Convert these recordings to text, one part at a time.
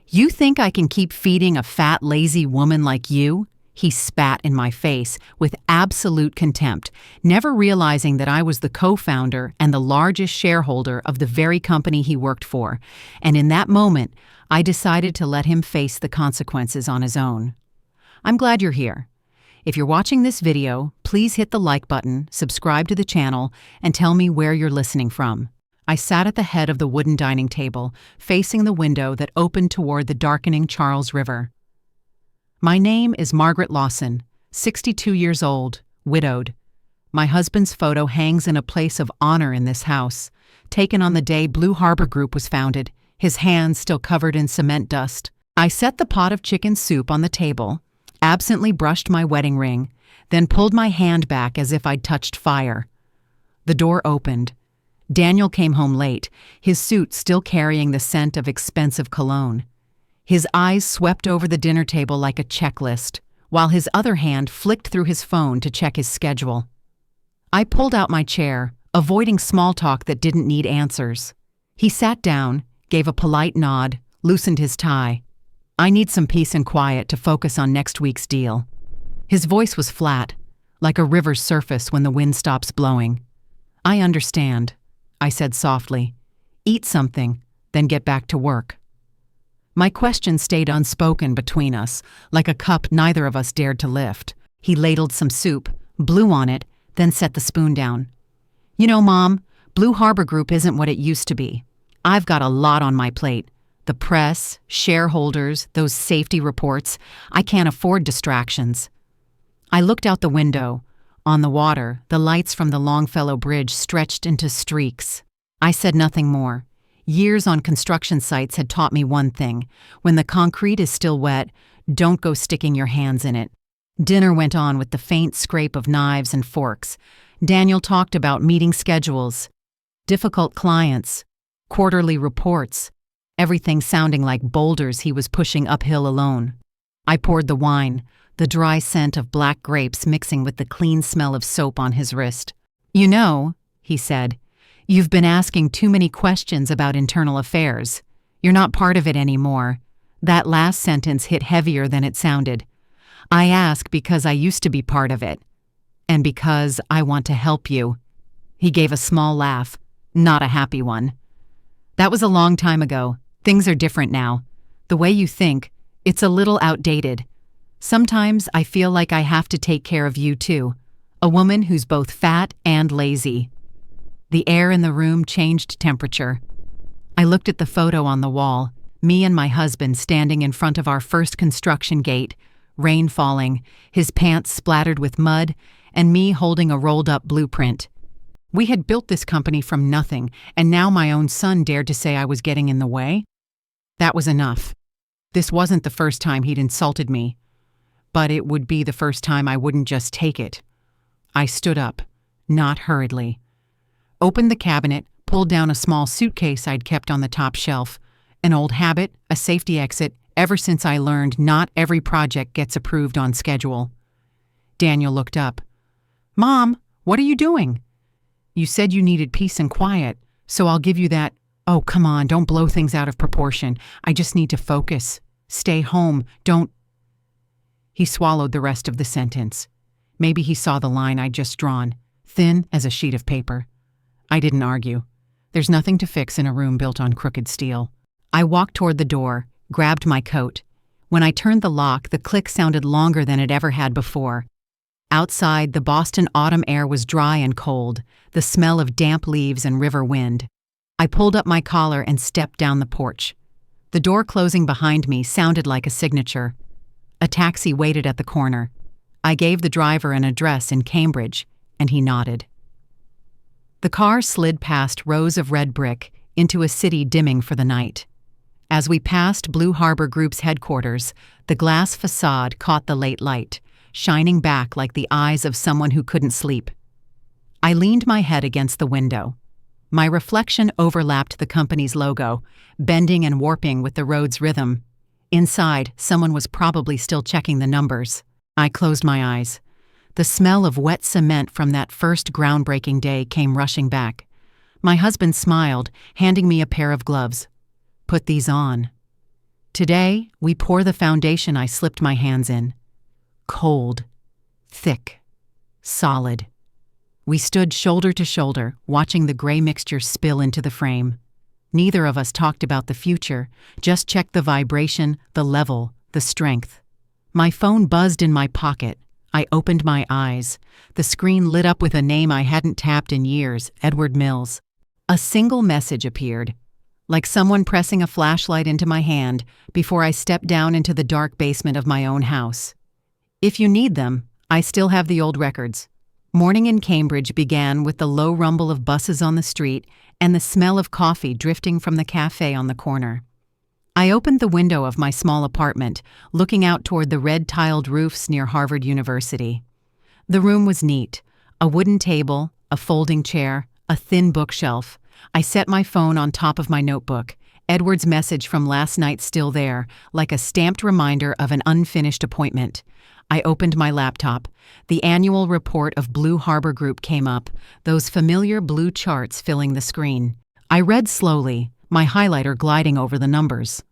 You think I can keep feeding a fat, lazy woman like you? He spat in my face with absolute contempt, never realizing that I was the co-founder and the largest shareholder of the very company he worked for, and in that moment, I decided to let him face the consequences on his own. I'm glad you're here. If you're watching this video, please hit the like button, subscribe to the channel, and tell me where you're listening from. I sat at the head of the wooden dining table, facing the window that opened toward the darkening Charles River. My name is Margaret Lawson, 62 years old, widowed. My husband's photo hangs in a place of honor in this house, taken on the day Blue Harbor Group was founded, his hands still covered in cement dust. I set the pot of chicken soup on the table, absently brushed my wedding ring, then pulled my hand back as if I'd touched fire. The door opened. Daniel came home late, his suit still carrying the scent of expensive cologne. His eyes swept over the dinner table like a checklist, while his other hand flicked through his phone to check his schedule. I pulled out my chair, avoiding small talk that didn't need answers. He sat down, gave a polite nod, loosened his tie. I need some peace and quiet to focus on next week's deal. His voice was flat, like a river's surface when the wind stops blowing. I understand, I said softly. Eat something, then get back to work. My question stayed unspoken between us, like a cup neither of us dared to lift. He ladled some soup, blew on it, then set the spoon down. You know, Mom, Blue Harbor Group isn't what it used to be. I've got a lot on my plate. The press, shareholders, those safety reports. I can't afford distractions. I looked out the window. On the water, the lights from the Longfellow Bridge stretched into streaks. I said nothing more. Years on construction sites had taught me one thing. When the concrete is still wet, don't go sticking your hands in it. Dinner went on with the faint scrape of knives and forks. Daniel talked about meeting schedules, difficult clients, quarterly reports, everything sounding like boulders he was pushing uphill alone. I poured the wine, the dry scent of black grapes mixing with the clean smell of soap on his wrist. You know, he said, you've been asking too many questions about internal affairs. You're not part of it anymore. That last sentence hit heavier than it sounded. I ask because I used to be part of it. And because I want to help you. He gave a small laugh, not a happy one. That was a long time ago. Things are different now. The way you think, it's a little outdated. Sometimes I feel like I have to take care of you too. A woman who's both fat and lazy. The air in the room changed temperature. I looked at the photo on the wall, me and my husband standing in front of our first construction gate, rain falling, his pants splattered with mud, and me holding a rolled-up blueprint. We had built this company from nothing, and now my own son dared to say I was getting in the way? That was enough. This wasn't the first time he'd insulted me, but it would be the first time I wouldn't just take it. I stood up, not hurriedly. Opened the cabinet, pulled down a small suitcase I'd kept on the top shelf. An old habit, a safety exit, ever since I learned not every project gets approved on schedule. Daniel looked up. Mom, what are you doing? You said you needed peace and quiet, so I'll give you that. Oh, come on, don't blow things out of proportion. I just need to focus. Stay home, don't. He swallowed the rest of the sentence. Maybe he saw the line I'd just drawn, thin as a sheet of paper. I didn't argue. There's nothing to fix in a room built on crooked steel. I walked toward the door, grabbed my coat. When I turned the lock, the click sounded longer than it ever had before. Outside, the Boston autumn air was dry and cold, the smell of damp leaves and river wind. I pulled up my collar and stepped down the porch. The door closing behind me sounded like a signature. A taxi waited at the corner. I gave the driver an address in Cambridge, and he nodded. The car slid past rows of red brick into a city dimming for the night. As we passed Blue Harbor Group's headquarters, the glass facade caught the late light, shining back like the eyes of someone who couldn't sleep. I leaned my head against the window. My reflection overlapped the company's logo, bending and warping with the road's rhythm. Inside, someone was probably still checking the numbers. I closed my eyes. The smell of wet cement from that first groundbreaking day came rushing back. My husband smiled, handing me a pair of gloves. Put these on. Today, we pour the foundation I slipped my hands in. Cold, thick, solid. We stood shoulder to shoulder, watching the gray mixture spill into the frame. Neither of us talked about the future, just checked the vibration, the level, the strength. My phone buzzed in my pocket. I opened my eyes. The screen lit up with a name I hadn't tapped in years, Edward Mills. A single message appeared, like someone pressing a flashlight into my hand before I stepped down into the dark basement of my own house. If you need them, I still have the old records. Morning in Cambridge began with the low rumble of buses on the street and the smell of coffee drifting from the cafe on the corner. I opened the window of my small apartment, looking out toward the red-tiled roofs near Harvard University. The room was neat. A wooden table, a folding chair, a thin bookshelf. I set my phone on top of my notebook. Edward's message from last night still there, like a stamped reminder of an unfinished appointment. I opened my laptop. The annual report of Blue Harbor Group came up, those familiar blue charts filling the screen. I read slowly, my highlighter gliding over the numbers.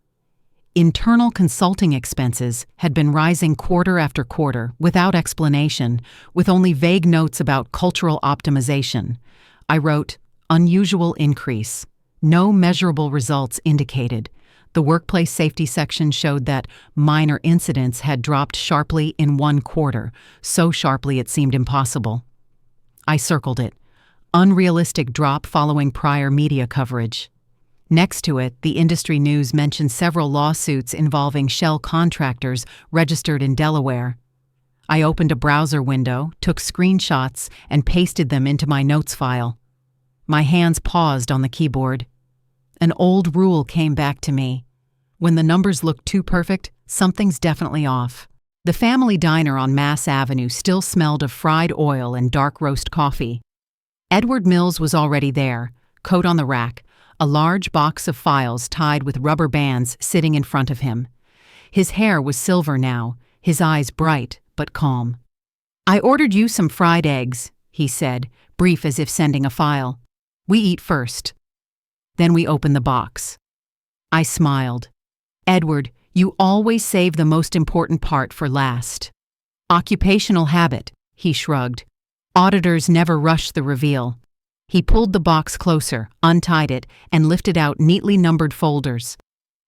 Internal consulting expenses had been rising quarter after quarter, without explanation, with only vague notes about cultural optimization. I wrote, unusual increase. No measurable results indicated. The workplace safety section showed that minor incidents had dropped sharply in one quarter, so sharply it seemed impossible. I circled it. Unrealistic drop following prior media coverage. Next to it, the industry news mentioned several lawsuits involving Shell contractors registered in Delaware. I opened a browser window, took screenshots, and pasted them into my notes file. My hands paused on the keyboard. An old rule came back to me. When the numbers look too perfect, something's definitely off. The family diner on Mass Avenue still smelled of fried oil and dark roast coffee. Edward Mills was already there, coat on the rack, a large box of files tied with rubber bands sitting in front of him. His hair was silver now, his eyes bright but calm. "I ordered you some fried eggs," he said, brief as if sending a file. "We eat first." Then we opened the box. I smiled. "Edward, you always save the most important part for last." "Occupational habit," he shrugged. "Auditors never rush the reveal." He pulled the box closer, untied it, and lifted out neatly numbered folders.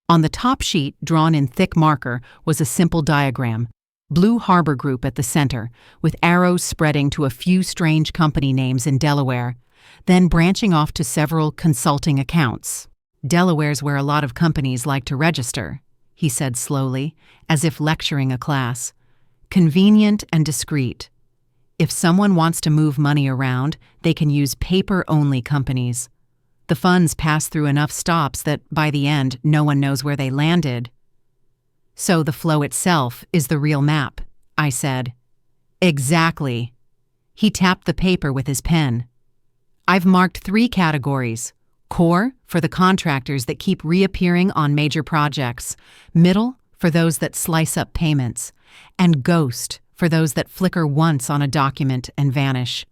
On the top sheet, drawn in thick marker, was a simple diagram. Blue Harbor Group at the center, with arrows spreading to a few strange company names in Delaware, then branching off to several consulting accounts. "Delaware's where a lot of companies like to register," he said slowly, as if lecturing a class. "Convenient and discreet. If someone wants to move money around, they can use paper-only companies. The funds pass through enough stops that, by the end, no one knows where they landed." "So the flow itself is the real map," I said. "Exactly." He tapped the paper with his pen. "I've marked 3 categories. Core, for the contractors that keep reappearing on major projects. Middle, for those that slice up payments. And Ghost, for those that flicker once on a document and vanish.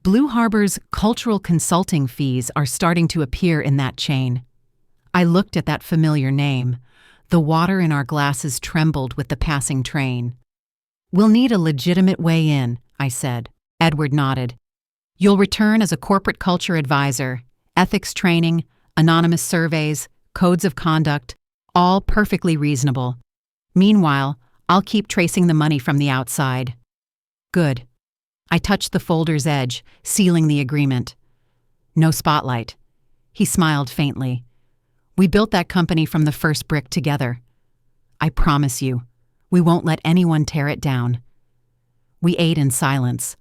Blue Harbor's cultural consulting fees are starting to appear in that chain." I looked at that familiar name. The water in our glasses trembled with the passing train. "We'll need a legitimate way in," I said. Edward nodded. "You'll return as a corporate culture advisor, ethics training, anonymous surveys, codes of conduct, all perfectly reasonable. Meanwhile, I'll keep tracing the money from the outside." "Good." I touched the folder's edge, sealing the agreement. "No spotlight." He smiled faintly. "We built that company from the first brick together. I promise you, we won't let anyone tear it down." We ate in silence.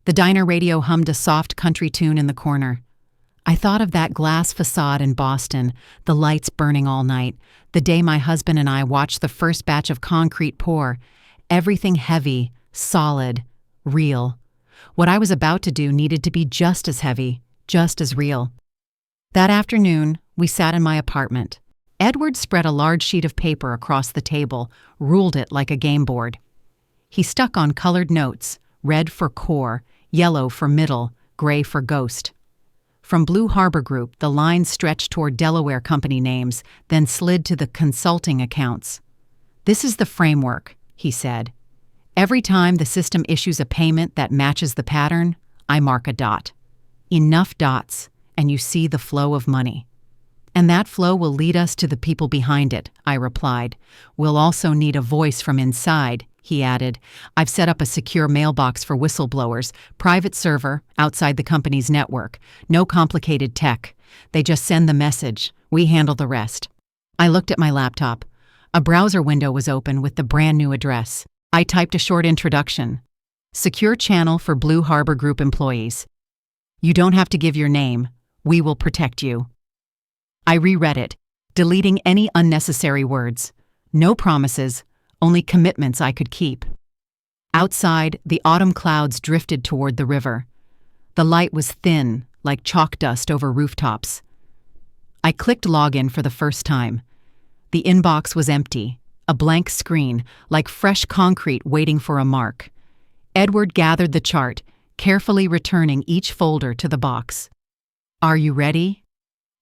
The diner radio hummed a soft country tune in the corner. I thought of that glass facade in Boston, the lights burning all night, the day my husband and I watched the first batch of concrete pour, everything heavy, solid, real. What I was about to do needed to be just as heavy, just as real. That afternoon, we sat in my apartment. Edward spread a large sheet of paper across the table, ruled it like a game board. He stuck on colored notes, red for core, yellow for middle, gray for ghost. From Blue Harbor Group, the line stretched toward Delaware company names, then slid to the consulting accounts. "This is the framework," he said. "Every time the system issues a payment that matches the pattern, I mark a dot. Enough dots, and you see the flow of money. And that flow will lead us to the people behind it," I replied. "We'll also need a voice from inside," he added. "I've set up a secure mailbox for whistleblowers, private server, outside the company's network. No complicated tech. They just send the message. We handle the rest." I looked at my laptop. A browser window was open with the brand new address. I typed a short introduction. "Secure channel for Blue Harbor Group employees. You don't have to give your name. We will protect you." I reread it, deleting any unnecessary words. No promises, only commitments I could keep. Outside, the autumn clouds drifted toward the river. The light was thin, like chalk dust over rooftops. I clicked login for the first time. The inbox was empty, a blank screen, like fresh concrete waiting for a mark. Edward gathered the chart, carefully returning each folder to the box. "Are you ready?"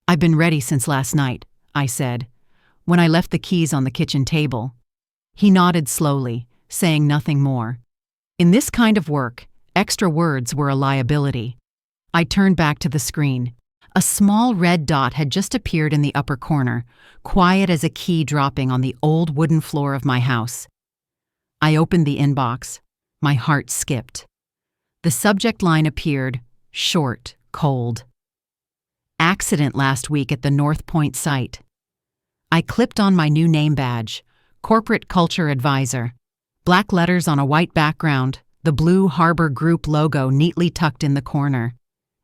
"I've been ready since last night," I said, when I left the keys on the kitchen table. He nodded slowly, saying nothing more. In this kind of work, extra words were a liability. I turned back to the screen. A small red dot had just appeared in the upper corner, quiet as a key dropping on the old wooden floor of my house. I opened the inbox. My heart skipped. The subject line appeared, short, cold. "Accident last week at the North Point site." I clipped on my new name badge, Corporate Culture Advisor. Black letters on a white background, the Blue Harbor Group logo neatly tucked in the corner.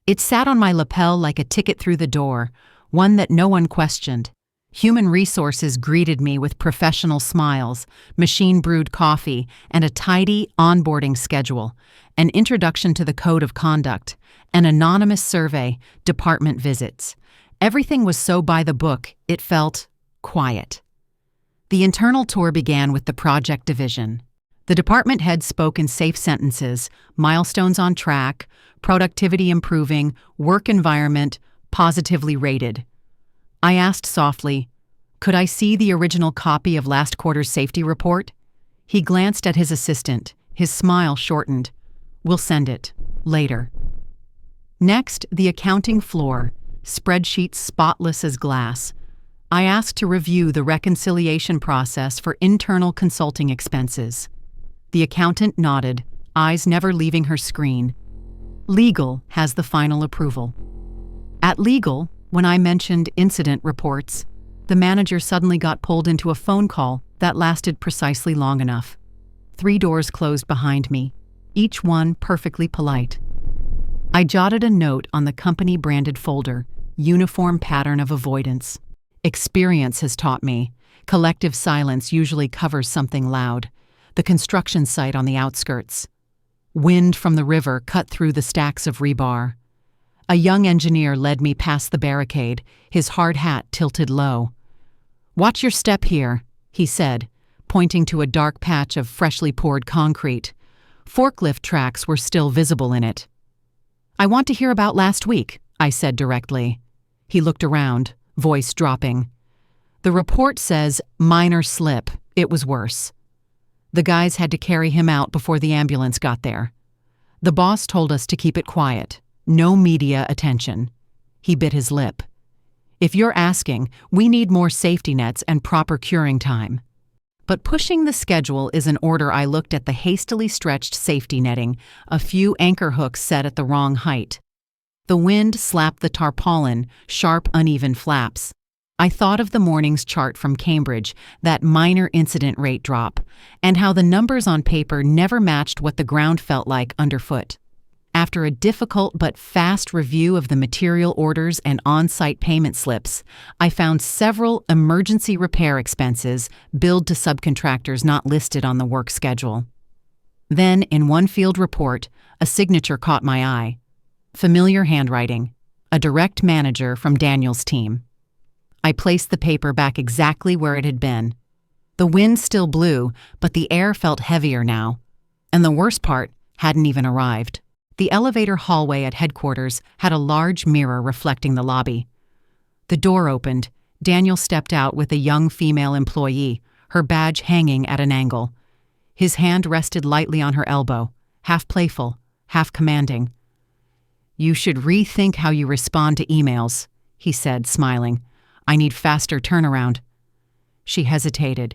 It sat on my lapel like a ticket through the door, one that no one questioned. Human Resources greeted me with professional smiles, machine-brewed coffee, and a tidy onboarding schedule, an introduction to the code of conduct, an anonymous survey, department visits. Everything was so by the book, it felt quiet. The internal tour began with the project division. The department head spoke in safe sentences, milestones on track, productivity improving, work environment positively rated. I asked softly, "Could I see the original copy of last quarter's safety report?" He glanced at his assistant, his smile shortened. "We'll send it. Later." Next, the accounting floor, spreadsheets spotless as glass. I asked to review the reconciliation process for internal consulting expenses. The accountant nodded, eyes never leaving her screen. Legal has the final approval. At legal, when I mentioned incident reports, the manager suddenly got pulled into a phone call that lasted precisely long enough. 3 doors closed behind me, each one perfectly polite. I jotted a note on the company-branded folder, uniform pattern of avoidance. Experience has taught me, collective silence usually covers something loud. The construction site on the outskirts. Wind from the river cut through the stacks of rebar. A young engineer led me past the barricade, his hard hat tilted low. "Watch your step here," he said, pointing to a dark patch of freshly poured concrete. Forklift tracks were still visible in it. "I want to hear about last week," I said directly. He looked around, voice dropping. "The report says minor slip. It was worse. The guys had to carry him out before the ambulance got there. The boss told us to keep it quiet. No media attention." He bit his lip. "If you're asking, we need more safety nets and proper curing time." But pushing the schedule is an order. I looked at the hastily stretched safety netting, a few anchor hooks set at the wrong height. The wind slapped the tarpaulin, sharp, uneven flaps. I thought of the morning's chart from Cambridge, that minor incident rate drop, and how the numbers on paper never matched what the ground felt like underfoot. After a difficult but fast review of the material orders and on-site payment slips, I found several emergency repair expenses billed to subcontractors not listed on the work schedule. Then, in one field report, a signature caught my eye. Familiar handwriting, a direct manager from Daniel's team. I placed the paper back exactly where it had been. The wind still blew, but the air felt heavier now. And the worst part hadn't even arrived. The elevator hallway at headquarters had a large mirror reflecting the lobby. The door opened. Daniel stepped out with a young female employee, her badge hanging at an angle. His hand rested lightly on her elbow, half playful, half commanding. "You should rethink how you respond to emails," he said, smiling. "I need faster turnaround." She hesitated,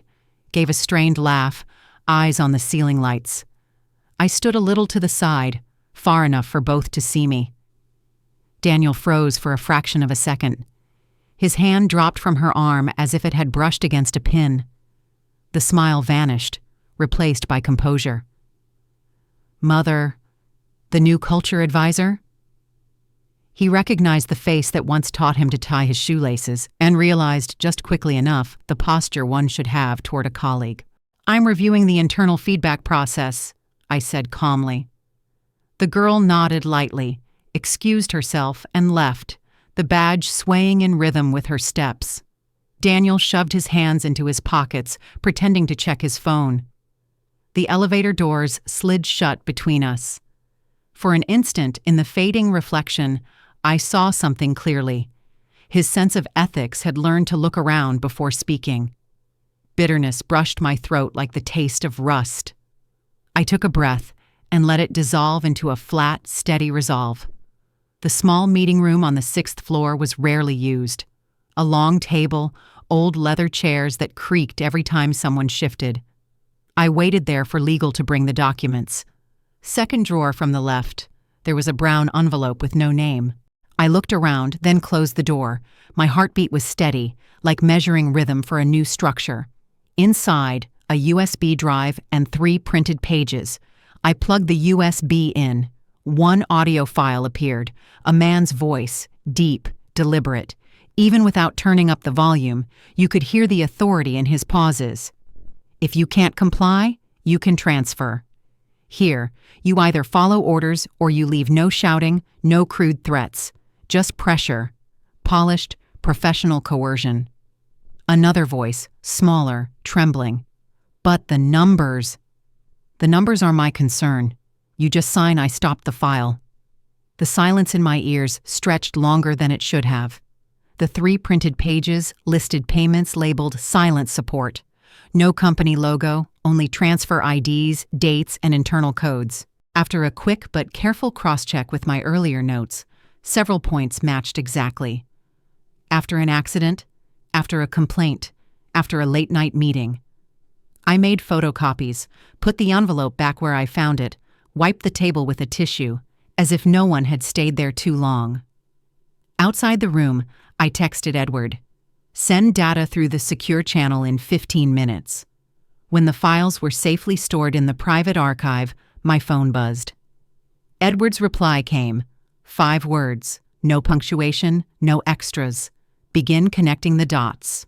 gave a strained laugh, eyes on the ceiling lights. I stood a little to the side, far enough for both to see me. Daniel froze for a fraction of a second. His hand dropped from her arm as if it had brushed against a pin. The smile vanished, replaced by composure. "Mother, the new culture advisor?" He recognized the face that once taught him to tie his shoelaces and realized just quickly enough the posture one should have toward a colleague. "I'm reviewing the internal feedback process," I said calmly. The girl nodded lightly, excused herself, and left, the badge swaying in rhythm with her steps. Daniel shoved his hands into his pockets, pretending to check his phone. The elevator doors slid shut between us. For an instant, in the fading reflection, I saw something clearly. His sense of ethics had learned to look around before speaking. Bitterness brushed my throat like the taste of rust. I took a breath and let it dissolve into a flat, steady resolve. The small meeting room on the 6th floor was rarely used. A long table, old leather chairs that creaked every time someone shifted. I waited there for legal to bring the documents. Second drawer from the left, there was a brown envelope with no name. I looked around, then closed the door. My heartbeat was steady, like measuring rhythm for a new structure. Inside, a USB drive and 3 printed pages. I plugged the USB in. One audio file appeared, a man's voice, deep, deliberate. Even without turning up the volume, you could hear the authority in his pauses. "If you can't comply, you can transfer. Here, you either follow orders or you leave no shouting, no crude threats. Just pressure. Polished, professional coercion." Another voice, smaller, trembling. "But the numbers." "The numbers are my concern. You just sign I stopped the file." The silence in my ears stretched longer than it should have. The 3 printed pages listed payments labeled silent support. No company logo, only transfer IDs, dates, and internal codes. After a quick but careful cross-check with my earlier notes, several points matched exactly. After an accident, after a complaint, after a late-night meeting. I made photocopies, put the envelope back where I found it, wiped the table with a tissue, as if no one had stayed there too long. Outside the room, I texted Edward. "Send data through the secure channel in 15 minutes. When the files were safely stored in the private archive, my phone buzzed. Edward's reply came. 5 words, no punctuation, no extras. Begin connecting the dots.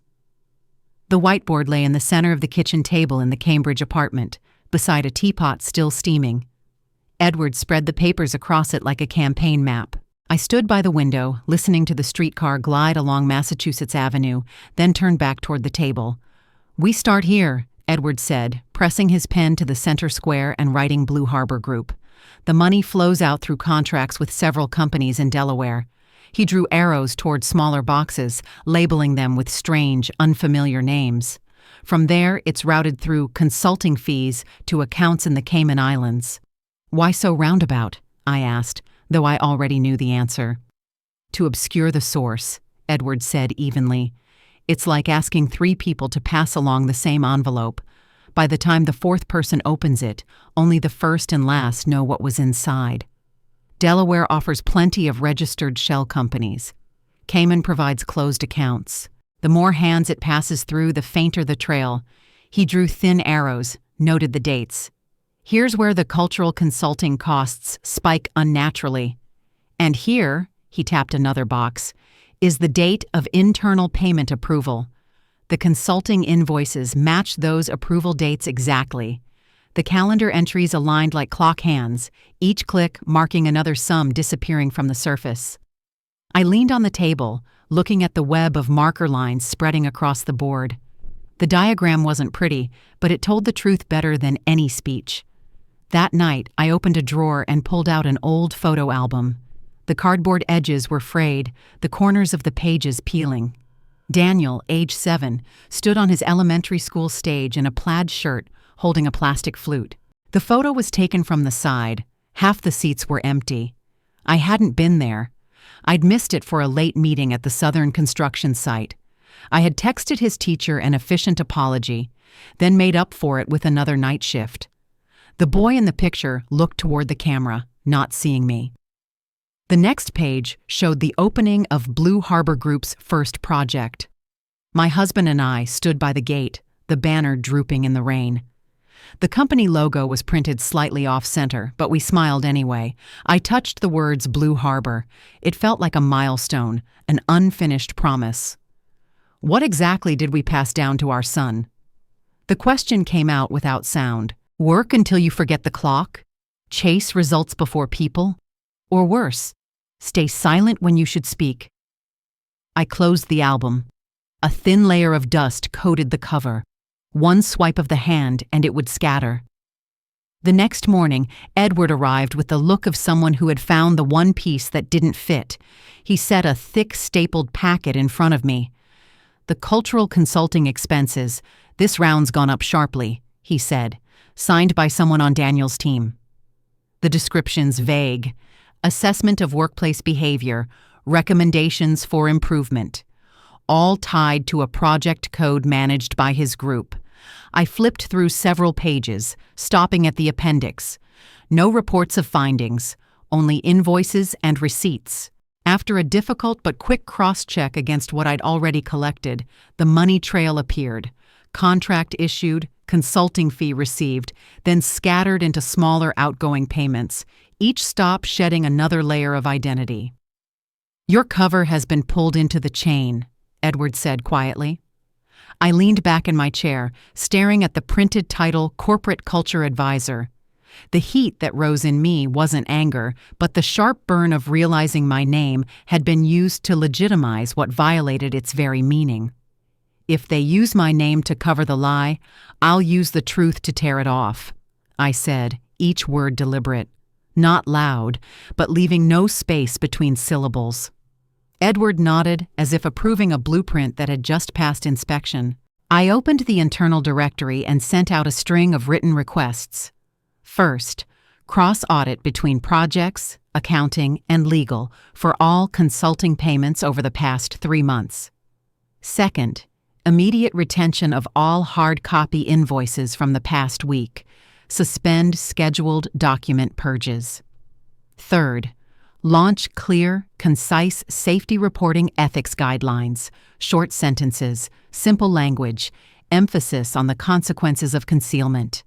The whiteboard lay in the center of the kitchen table in the Cambridge apartment, beside a teapot still steaming. Edward spread the papers across it like a campaign map. I stood by the window, listening to the streetcar glide along Massachusetts Avenue, then turned back toward the table. "We start here," Edward said, pressing his pen to the center square and writing Blue Harbor Group. "The money flows out through contracts with several companies in Delaware." He drew arrows toward smaller boxes, labeling them with strange, unfamiliar names. From there, it's routed through consulting fees to accounts in the Cayman Islands. "Why so roundabout?" I asked, though I already knew the answer. "To obscure the source," Edward said evenly. "It's like asking 3 people to pass along the same envelope. By the time the 4th person opens it, only the first and last know what was inside. Delaware offers plenty of registered shell companies. Cayman provides closed accounts. The more hands it passes through, the fainter the trail." He drew thin arrows, noted the dates. "Here's where the cultural consulting costs spike unnaturally. And here," he tapped another box, "is the date of internal payment approval. The consulting invoices match those approval dates exactly. The calendar entries aligned like clock hands, each click marking another sum disappearing from the surface." I leaned on the table, looking at the web of marker lines spreading across the board. The diagram wasn't pretty, but it told the truth better than any speech. That night, I opened a drawer and pulled out an old photo album. The cardboard edges were frayed, the corners of the pages peeling. Daniel, age 7, stood on his elementary school stage in a plaid shirt, holding a plastic flute. The photo was taken from the side. Half the seats were empty. I hadn't been there. I'd missed it for a late meeting at the Southern construction site. I had texted his teacher an efficient apology, then made up for it with another night shift. The boy in the picture looked toward the camera, not seeing me. The next page showed the opening of Blue Harbor Group's first project. My husband and I stood by the gate, the banner drooping in the rain. The company logo was printed slightly off-center, but we smiled anyway. I touched the words Blue Harbor. It felt like a milestone, an unfinished promise. What exactly did we pass down to our son? The question came out without sound. Work until you forget the clock? Chase results before people? Or worse, stay silent when you should speak? I closed the album. A thin layer of dust coated the cover. One swipe of the hand and it would scatter. The next morning, Edward arrived with the look of someone who had found the one piece that didn't fit. He set a thick stapled packet in front of me. "The cultural consulting expenses. This round's gone up sharply," he said, signed by someone on Daniel's team. The description's vague. Assessment of workplace behavior, recommendations for improvement. All tied to a project code managed by his group. I flipped through several pages, stopping at the appendix. No reports of findings, only invoices and receipts. After a difficult but quick cross-check against what I'd already collected, the money trail appeared. Contract issued, consulting fee received, then scattered into smaller outgoing payments, each stop shedding another layer of identity. "Your cover has been pulled into the chain," Edward said quietly. I leaned back in my chair, staring at the printed title Corporate Culture Advisor. The heat that rose in me wasn't anger, but the sharp burn of realizing my name had been used to legitimize what violated its very meaning. If they use my name to cover the lie, I'll use the truth to tear it off, I said, each word deliberate. Not loud, but leaving no space between syllables. Edward nodded, as if approving a blueprint that had just passed inspection. I opened the internal directory and sent out a string of written requests. First, cross-audit between projects, accounting, and legal for all consulting payments over the past 3 months. Second, immediate retention of all hard copy invoices from the past week. Suspend scheduled document purges. Third, launch clear, concise safety reporting ethics guidelines, short sentences, simple language, emphasis on the consequences of concealment.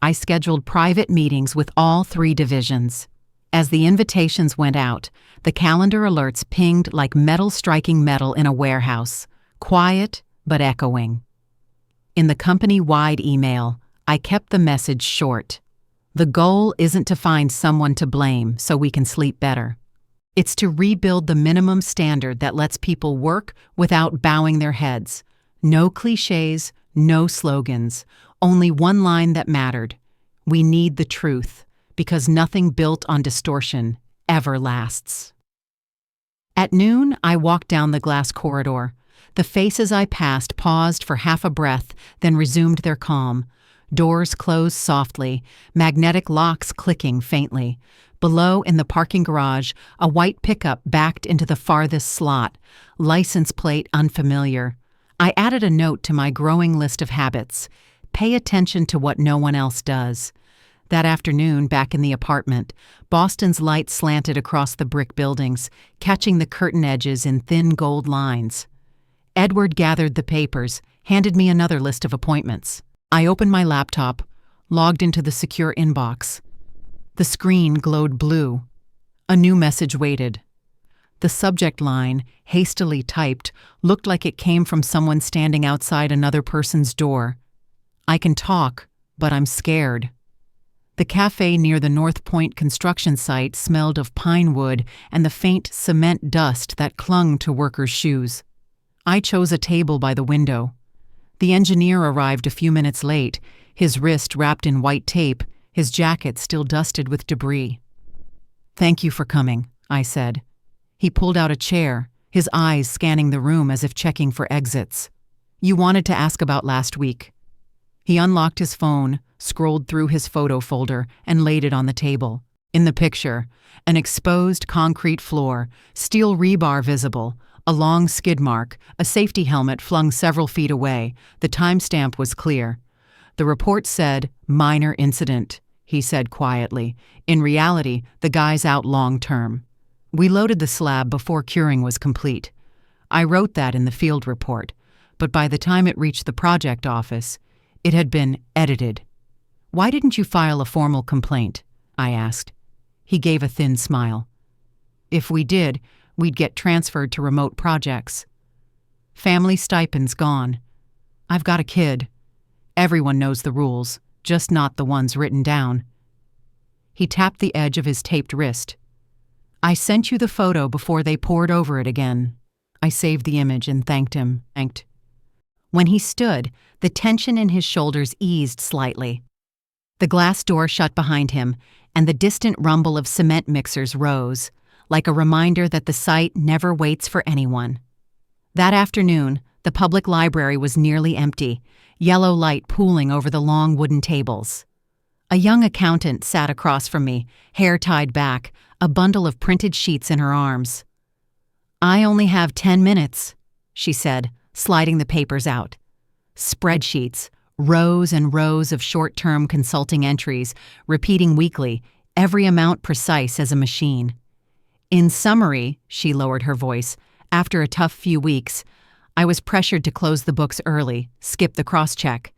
I scheduled private meetings with all 3 divisions. As the invitations went out, the calendar alerts pinged like metal striking metal in a warehouse, quiet but echoing. In the company-wide email, I kept the message short. The goal isn't to find someone to blame so we can sleep better. It's to rebuild the minimum standard that lets people work without bowing their heads. No cliches, no slogans, only one line that mattered. We need the truth, because nothing built on distortion ever lasts. At noon, I walked down the glass corridor. The faces I passed paused for half a breath, then resumed their calm. Doors closed softly, magnetic locks clicking faintly. Below, in the parking garage, a white pickup backed into the farthest slot, license plate unfamiliar. I added a note to my growing list of habits. Pay attention to what no one else does. That afternoon, back in the apartment, Boston's light slanted across the brick buildings, catching the curtain edges in thin gold lines. Edward gathered the papers, handed me another list of appointments. I opened my laptop, logged into the secure inbox. The screen glowed blue. A new message waited. The subject line, hastily typed, looked like it came from someone standing outside another person's door. I can talk, but I'm scared. The cafe near the North Point construction site smelled of pine wood and the faint cement dust that clung to workers' shoes. I chose a table by the window. The engineer arrived a few minutes late, his wrist wrapped in white tape, his jacket still dusted with debris. "Thank you for coming," I said. He pulled out a chair, his eyes scanning the room as if checking for exits. "You wanted to ask about last week." He unlocked his phone, scrolled through his photo folder, and laid it on the table. In the picture, an exposed concrete floor, steel rebar visible, a long skid mark, a safety helmet flung several feet away. The timestamp was clear. The report said, "Minor incident," he said quietly. In reality, the guy's out long term. We loaded the slab before curing was complete. I wrote that in the field report, but by the time it reached the project office, it had been edited. "Why didn't you file a formal complaint?" I asked. He gave a thin smile. "If we did, we'd get transferred to remote projects. Family stipends gone. I've got a kid. Everyone knows the rules, just not the ones written down." He tapped the edge of his taped wrist. "I sent you the photo before they poured over it again." I saved the image and thanked him. When he stood, the tension in his shoulders eased slightly. The glass door shut behind him, and the distant rumble of cement mixers rose, like a reminder that the site never waits for anyone. That afternoon, the public library was nearly empty, yellow light pooling over the long wooden tables. A young accountant sat across from me, hair tied back, a bundle of printed sheets in her arms. "I only have 10 minutes, she said, sliding the papers out. Spreadsheets, rows and rows of short-term consulting entries, repeating weekly, every amount precise as a machine. "In summary," she lowered her voice, "after a tough few weeks, I was pressured to close the books early, skip the cross-check.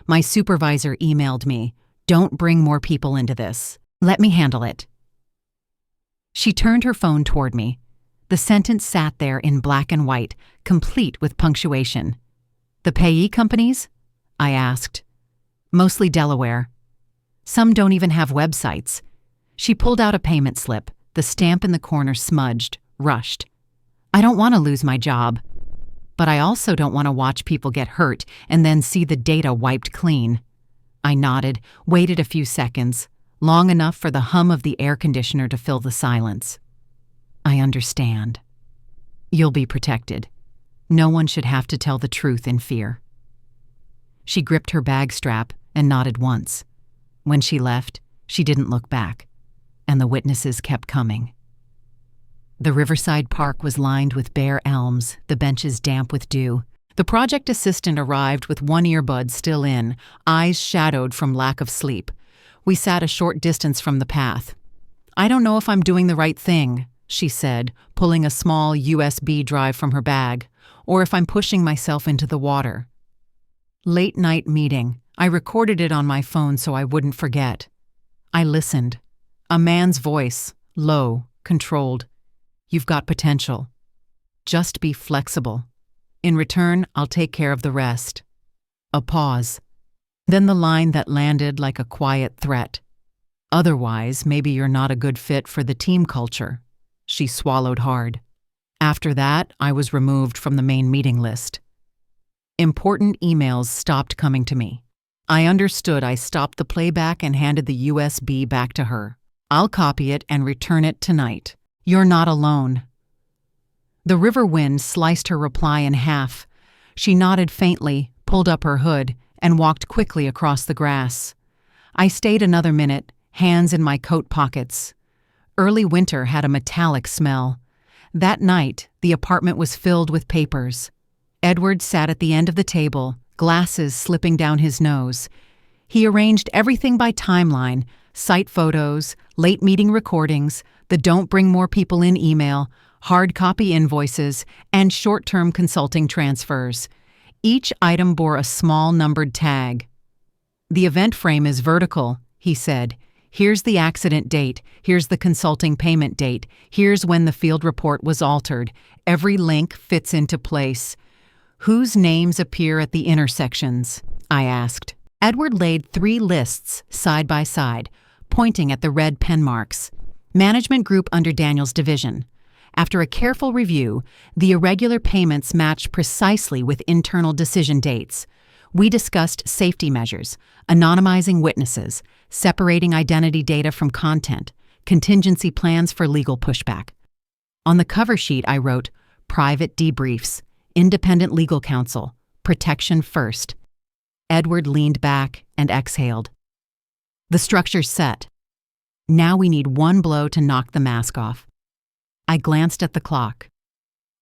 My supervisor emailed me, 'Don't bring more people into this. Let me handle it.'" She turned her phone toward me. The sentence sat there in black and white, complete with punctuation. "The payee companies?" I asked. "Mostly Delaware. Some don't even have websites." She pulled out a payment slip, the stamp in the corner smudged, rushed. "I don't want to lose my job. But I also don't want to watch people get hurt and then see the data wiped clean." I nodded, waited a few seconds, long enough for the hum of the air conditioner to fill the silence. "I understand. You'll be protected. No one should have to tell the truth in fear." She gripped her bag strap and nodded once. When she left, she didn't look back, and the witnesses kept coming. The riverside park was lined with bare elms, the benches damp with dew. The project assistant arrived with one earbud still in, eyes shadowed from lack of sleep. We sat a short distance from the path. "I don't know if I'm doing the right thing," she said, pulling a small USB drive from her bag, "or if I'm pushing myself into the water." Late night meeting. I recorded it on my phone so I wouldn't forget. I listened. A man's voice, low, controlled. "You've got potential. Just be flexible. In return, I'll take care of the rest." A pause. Then the line that landed like a quiet threat. "Otherwise, maybe you're not a good fit for the team culture." She swallowed hard. After that, I was removed from the main meeting list. Important emails stopped coming to me. I understood. I stopped the playback and handed the USB back to her. "I'll copy it and return it tonight. You're not alone." The river wind sliced her reply in half. She nodded faintly, pulled up her hood, and walked quickly across the grass. I stayed another minute, hands in my coat pockets. Early winter had a metallic smell. That night, the apartment was filled with papers. Edward sat at the end of the table, glasses slipping down his nose. He arranged everything by timeline, site photos, late meeting recordings, the "don't bring more people in" email, hard copy invoices, and short-term consulting transfers. Each item bore a small numbered tag. "The event frame is vertical," he said. "Here's the accident date, here's the consulting payment date, here's when the field report was altered. Every link fits into place." "Whose names appear at the intersections?" I asked. Edward laid 3 lists side by side, pointing at the red pen marks. Management group under Daniel's division. After a careful review, the irregular payments matched precisely with internal decision dates. We discussed safety measures, anonymizing witnesses, separating identity data from content, contingency plans for legal pushback. On the cover sheet, I wrote, "Private debriefs, independent legal counsel, protection first." Edward leaned back and exhaled. "The structure's set. Now we need one blow to knock the mask off." I glanced at the clock.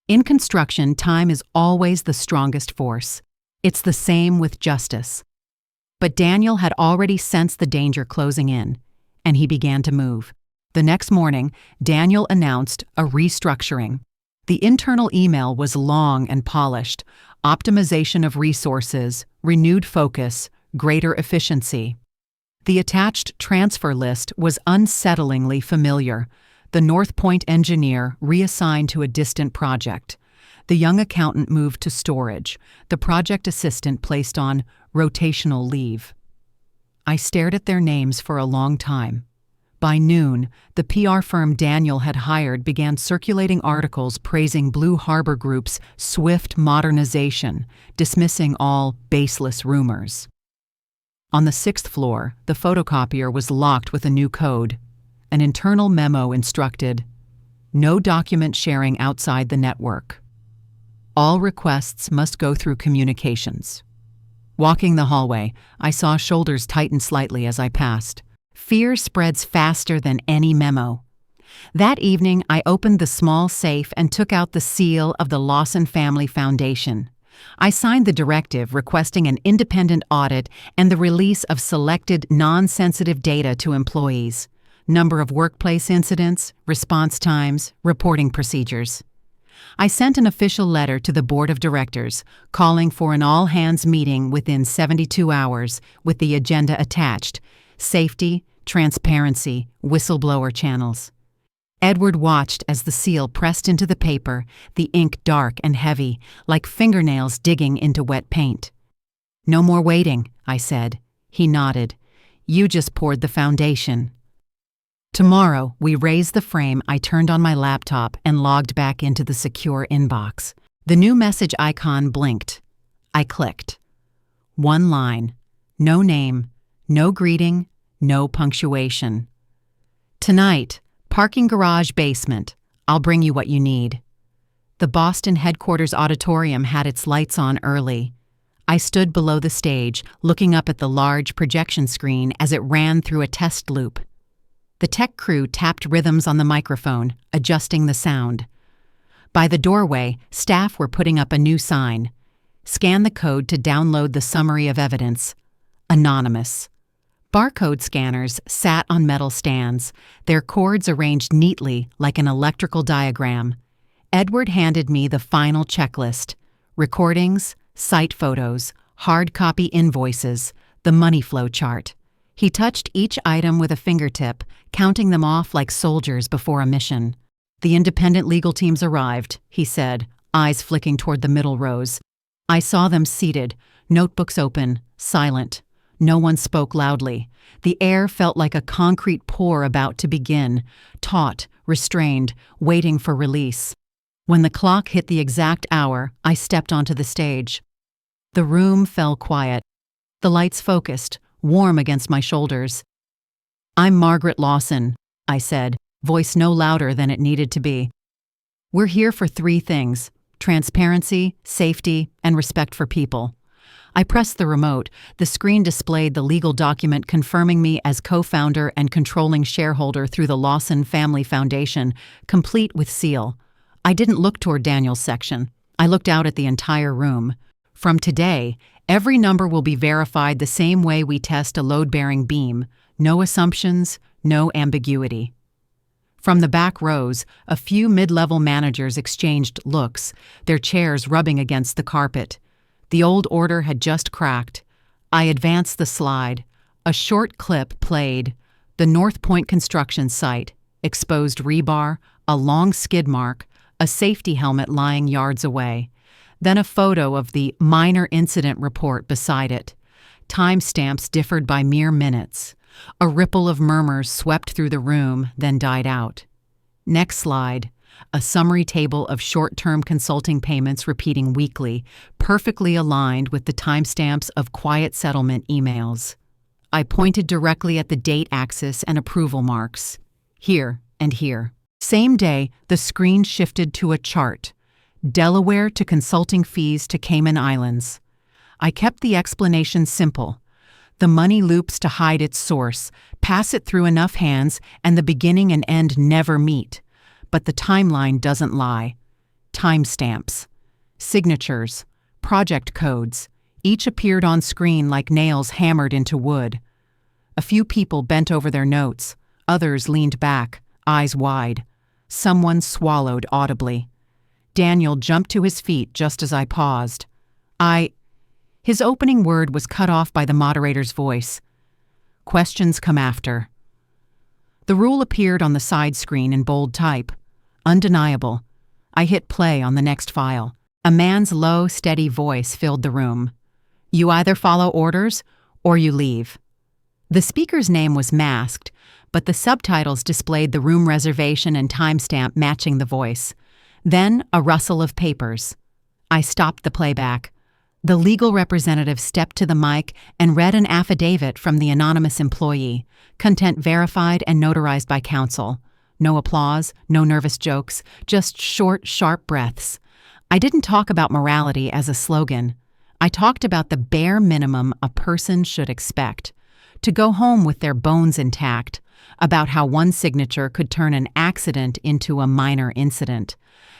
In construction, time is always the strongest force. It's the same with justice. But Daniel had already sensed the danger closing in, and he began to move. The next morning, Daniel announced a restructuring. The internal email was long and polished: optimization of resources, renewed focus, greater efficiency. The attached transfer list was unsettlingly familiar. The North Point engineer reassigned to a distant project. The young accountant moved to storage. The project assistant placed on rotational leave. I stared at their names for a long time. By noon, the PR firm Daniel had hired began circulating articles praising Blue Harbor Group's swift modernization, dismissing all baseless rumors. On the 6th floor, the photocopier was locked with a new code. An internal memo instructed, "No document sharing outside the network. All requests must go through communications." Walking the hallway, I saw shoulders tighten slightly as I passed. Fear spreads faster than any memo. That evening, I opened the small safe and took out the seal of the Lawson Family Foundation. I signed the directive requesting an independent audit and the release of selected non-sensitive data to employees: number of workplace incidents, response times, reporting procedures. I sent an official letter to the board of directors calling for an all-hands meeting within 72 hours with the agenda attached: safety, transparency, whistleblower channels. Edward watched as the seal pressed into the paper, the ink dark and heavy, like fingernails digging into wet paint. "No more waiting," I said. He nodded. "You just poured the foundation." Tomorrow, we raised the frame. I turned on my laptop and logged back into the secure inbox. The new message icon blinked. I clicked. One line. No name, no greeting, no punctuation. "Tonight, parking garage basement. I'll bring you what you need." The Boston headquarters auditorium had its lights on early. I stood below the stage, looking up at the large projection screen as it ran through a test loop. The tech crew tapped rhythms on the microphone, adjusting the sound. By the doorway, staff were putting up a new sign. "Scan the code to download the summary of evidence. Anonymous." Barcode scanners sat on metal stands, their cords arranged neatly like an electrical diagram. Edward handed me the final checklist: recordings, site photos, hard copy invoices, the money flow chart. He touched each item with a fingertip, counting them off like soldiers before a mission. "The independent legal teams arrived," he said, eyes flicking toward the middle rows. I saw them seated, notebooks open, silent. No one spoke loudly. The air felt like a concrete pour about to begin, taut, restrained, waiting for release. When the clock hit the exact hour, I stepped onto the stage. The room fell quiet. The lights focused, warm against my shoulders. "I'm Margaret Lawson," I said, voice no louder than it needed to be. "We're here for 3 things: transparency, safety, and respect for people." I pressed the remote. The screen displayed the legal document confirming me as co-founder and controlling shareholder through the Lawson Family Foundation, complete with seal. I didn't look toward Daniel's section. I looked out at the entire room. From today, every number will be verified the same way we test a load-bearing beam. No assumptions, no ambiguity. From the back rows, a few mid-level managers exchanged looks, their chairs rubbing against the carpet. The old order had just cracked. I advanced the slide. A short clip played. The North Point construction site, exposed rebar, a long skid mark, a safety helmet lying yards away. Then a photo of the minor incident report beside it. Timestamps differed by mere minutes. A ripple of murmurs swept through the room, then died out. Next slide. a summary table of short-term consulting payments repeating weekly, perfectly aligned with the timestamps of quiet settlement emails. I pointed directly at the date axis and approval marks. Here and here. Same day, the screen shifted to a chart. Delaware to consulting fees to Cayman Islands. I kept the explanation simple. The money loops to hide its source, pass it through enough hands, and the beginning and end never meet. But the timeline doesn't lie. Timestamps, signatures, project codes, each appeared on screen like nails hammered into wood. A few people bent over their notes, others leaned back, eyes wide. Someone swallowed audibly. Daniel jumped to his feet just as I paused. His opening word was cut off by the moderator's voice. Questions come after. The rule appeared on the side screen in bold type. Undeniable. I hit play on the next file. A man's low, steady voice filled the room. You either follow orders or you leave. The speaker's name was masked, but the subtitles displayed the room reservation and timestamp matching the voice. Then a rustle of papers. I stopped the playback. The legal representative stepped to the mic and read an affidavit from the anonymous employee, content verified and notarized by counsel. No applause, no nervous jokes, just short, sharp breaths. I didn't talk about morality as a slogan. I talked about the bare minimum a person should expect. To go home with their bones intact, about how one signature could turn an accident into a minor incident.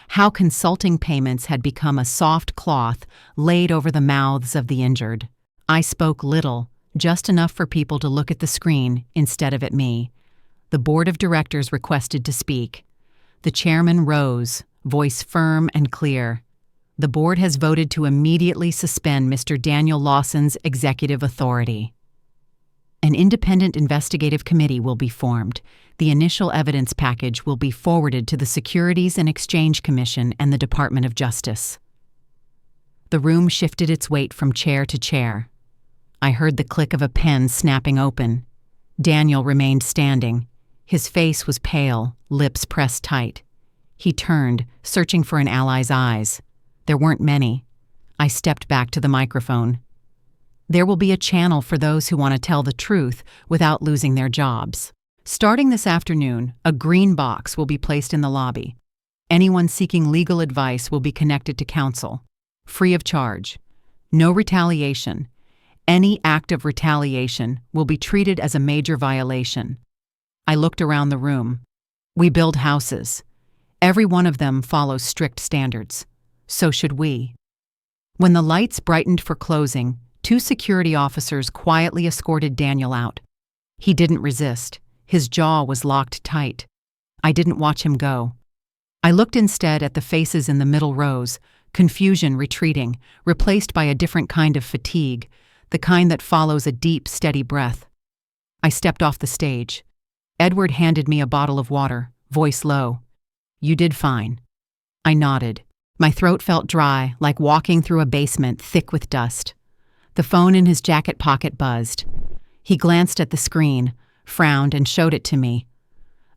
How consulting payments had become a soft cloth laid over the mouths of the injured. I spoke little, just enough for people to look at the screen instead of at me. The board of directors requested to speak. The chairman rose, voice firm and clear. The board has voted to immediately suspend Mr. Daniel Lawson's executive authority. An independent investigative committee will be formed. The initial evidence package will be forwarded to the Securities and Exchange Commission and the Department of Justice. The room shifted its weight from chair to chair. I heard the click of a pen snapping open. Daniel remained standing. His face was pale, lips pressed tight. He turned, searching for an ally's eyes. There weren't many. I stepped back to the microphone. There will be a channel for those who want to tell the truth without losing their jobs. Starting this afternoon, a green box will be placed in the lobby. Anyone seeking legal advice will be connected to counsel. Free of charge. No retaliation. Any act of retaliation will be treated as a major violation. I looked around the room. We build houses. Every one of them follows strict standards. So should we. When the lights brightened for closing, 2 security officers quietly escorted Daniel out. He didn't resist. His jaw was locked tight. I didn't watch him go. I looked instead at the faces in the middle rows, confusion retreating, replaced by a different kind of fatigue, the kind that follows a deep, steady breath. I stepped off the stage. Edward handed me a bottle of water, voice low. You did fine. I nodded. My throat felt dry, like walking through a basement thick with dust. The phone in his jacket pocket buzzed. He glanced at the screen, frowned, and showed it to me.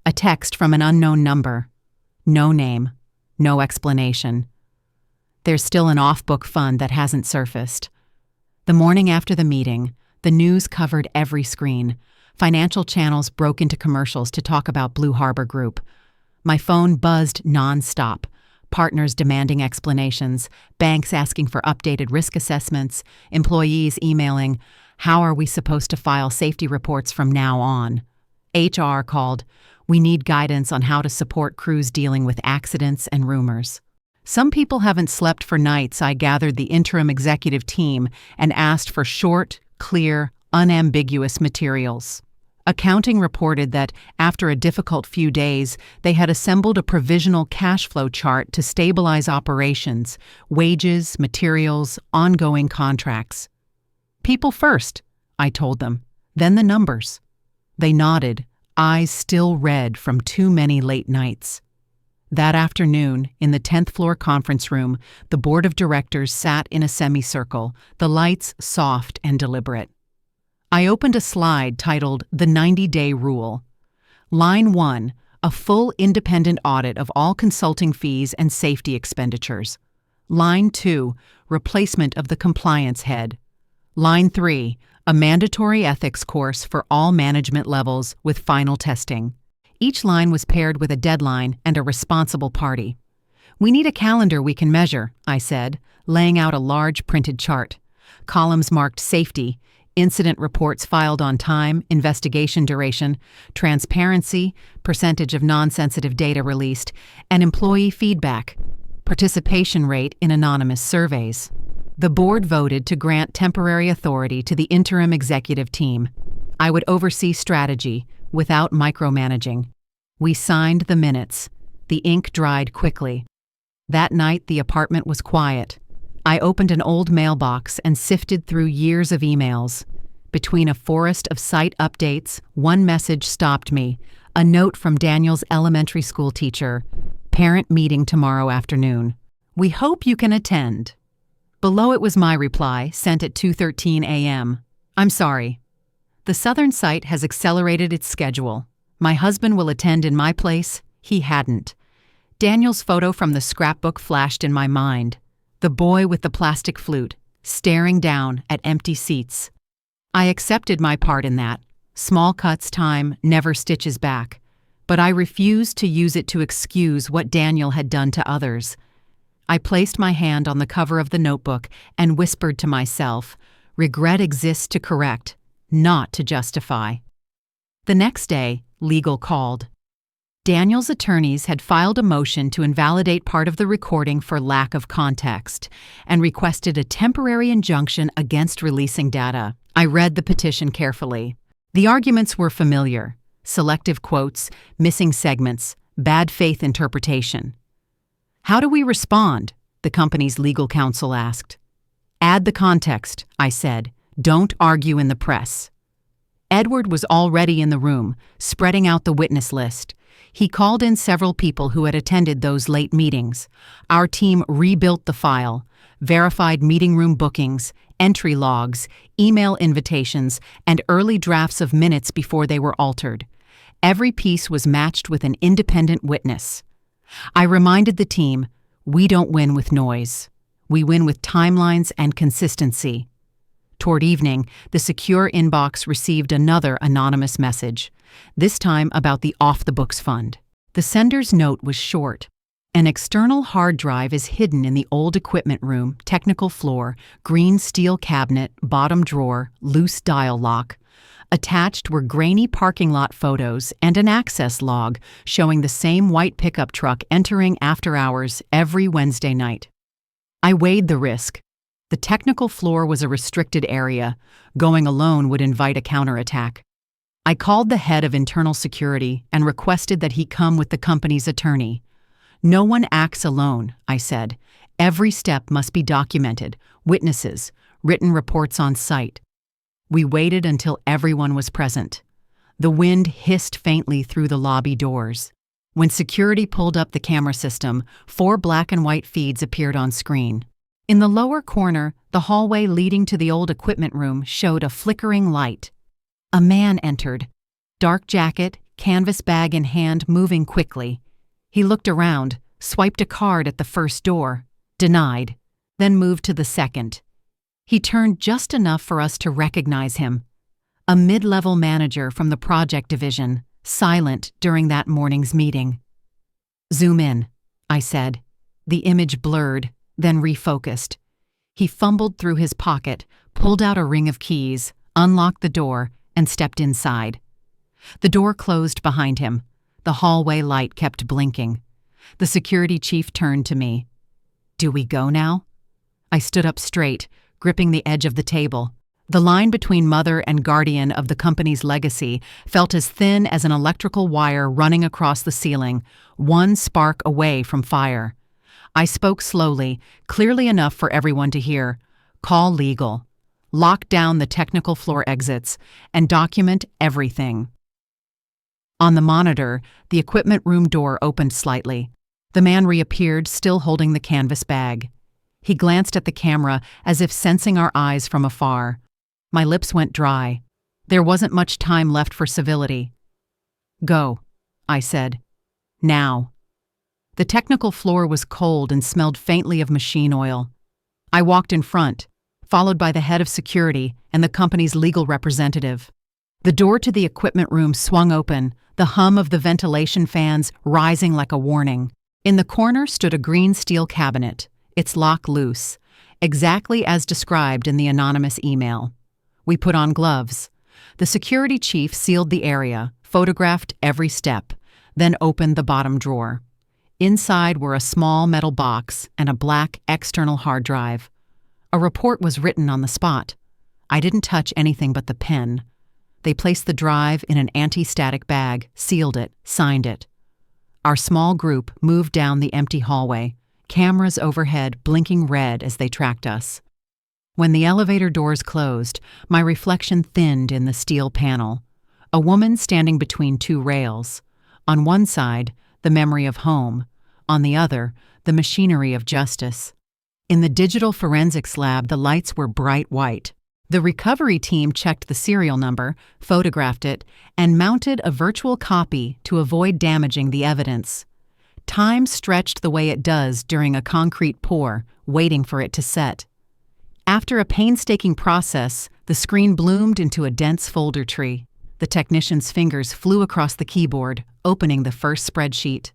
A text from an unknown number. No name. No explanation. There's still an off-book fund that hasn't surfaced. The morning after the meeting, the news covered every screen. Financial channels broke into commercials to talk about Blue Harbor Group. My phone buzzed non-stop. Partners demanding explanations, banks asking for updated risk assessments, employees emailing, how are we supposed to file safety reports from now on? HR called, we need guidance on how to support crews dealing with accidents and rumors. Some people haven't slept for nights. I gathered the interim executive team and asked for short, clear, unambiguous materials. Accounting reported that, after a difficult few days, they had assembled a provisional cash flow chart to stabilize operations, wages, materials, ongoing contracts. People first, I told them, then the numbers. They nodded, eyes still red from too many late nights. That afternoon, in the 10th floor conference room, the board of directors sat in a semicircle, the lights soft and deliberate. I opened a slide titled The 90-Day Rule. Line 1, A full independent audit of all consulting fees and safety expenditures. Line 2, replacement of the compliance head. Line 3, a mandatory ethics course for all management levels with final testing. Each line was paired with a deadline and a responsible party. "We need a calendar we can measure," I said, laying out a large printed chart. Columns marked safety, incident reports filed on time, investigation duration, transparency, percentage of non-sensitive data released, and employee feedback, participation rate in anonymous surveys. The board voted to grant temporary authority to the interim executive team. I would oversee strategy without micromanaging. We signed the minutes. The ink dried quickly. That night, the apartment was quiet. I opened an old mailbox and sifted through years of emails. Between a forest of site updates, one message stopped me, a note from Daniel's elementary school teacher. "Parent meeting tomorrow afternoon. We hope you can attend." Below it was my reply, sent at 2:13 a.m. "I'm sorry. The southern site has accelerated its schedule. My husband will attend in my place. He hadn't." Daniel's photo from the scrapbook flashed in my mind. The boy with the plastic flute, staring down at empty seats. I accepted my part in that. Small cuts time never stitches back. But I refused to use it to excuse what Daniel had done to others. I placed my hand on the cover of the notebook and whispered to myself, "Regret exists to correct, not to justify." The next day, legal called. Daniel's attorneys had filed a motion to invalidate part of the recording for lack of context and requested a temporary injunction against releasing data. I read the petition carefully. The arguments were familiar: selective quotes, missing segments, bad faith interpretation. "How do we respond?" the company's legal counsel asked. "Add the context," I said. "Don't argue in the press." Edward was already in the room, spreading out the witness list. He called in several people who had attended those late meetings. Our team rebuilt the file, verified meeting room bookings, entry logs, email invitations, and early drafts of minutes before they were altered. Every piece was matched with an independent witness. I reminded the team, we don't win with noise. We win with timelines and consistency. Toward evening, the secure inbox received another anonymous message, this time about the off-the-books fund. The sender's note was short. An external hard drive is hidden in the old equipment room, technical floor, green steel cabinet, bottom drawer, loose dial lock. Attached were grainy parking lot photos and an access log showing the same white pickup truck entering after hours every Wednesday night. I weighed the risk. The technical floor was a restricted area. Going alone would invite a counterattack. I called the head of internal security and requested that he come with the company's attorney. "No one acts alone," I said. "Every step must be documented, witnesses, written reports on site." We waited until everyone was present. The wind hissed faintly through the lobby doors. When security pulled up the camera system, 4 black and white feeds appeared on screen. In the lower corner, the hallway leading to the old equipment room showed a flickering light. A man entered, dark jacket, canvas bag in hand, moving quickly. He looked around, swiped a card at the first door, denied, then moved to the second. He turned just enough for us to recognize him. A mid-level manager from the project division, silent during that morning's meeting. "Zoom in," I said. The image blurred, then refocused. He fumbled through his pocket, pulled out a ring of keys, unlocked the door, and stepped inside. The door closed behind him. The hallway light kept blinking. The security chief turned to me. "Do we go now?" I stood up straight, gripping the edge of the table. The line between mother and guardian of the company's legacy felt as thin as an electrical wire running across the ceiling, one spark away from fire. I spoke slowly, clearly enough for everyone to hear. "Call legal. Lock down the technical floor exits, and document everything." On the monitor, the equipment room door opened slightly. The man reappeared, still holding the canvas bag. He glanced at the camera as if sensing our eyes from afar. My lips went dry. There wasn't much time left for civility. "Go," I said. Now. The technical floor was cold and smelled faintly of machine oil. I walked in front, followed by the head of security and the company's legal representative. The door to the equipment room swung open, the hum of the ventilation fans rising like a warning. In the corner stood a green steel cabinet, its lock loose, exactly as described in the anonymous email. We put on gloves. The security chief sealed the area, photographed every step, then opened the bottom drawer. Inside were a small metal box and a black external hard drive. A report was written on the spot. I didn't touch anything but the pen. They placed the drive in an anti-static bag, sealed it, signed it. Our small group moved down the empty hallway, cameras overhead blinking red as they tracked us. When the elevator doors closed, my reflection thinned in the steel panel. A woman standing between two rails. On one side, the memory of home. On the other, the machinery of justice. In the digital forensics lab, the lights were bright white. The recovery team checked the serial number, photographed it, and mounted a virtual copy to avoid damaging the evidence. Time stretched the way it does during a concrete pour, waiting for it to set. After a painstaking process, the screen bloomed into a dense folder tree. The technician's fingers flew across the keyboard, opening the first spreadsheet.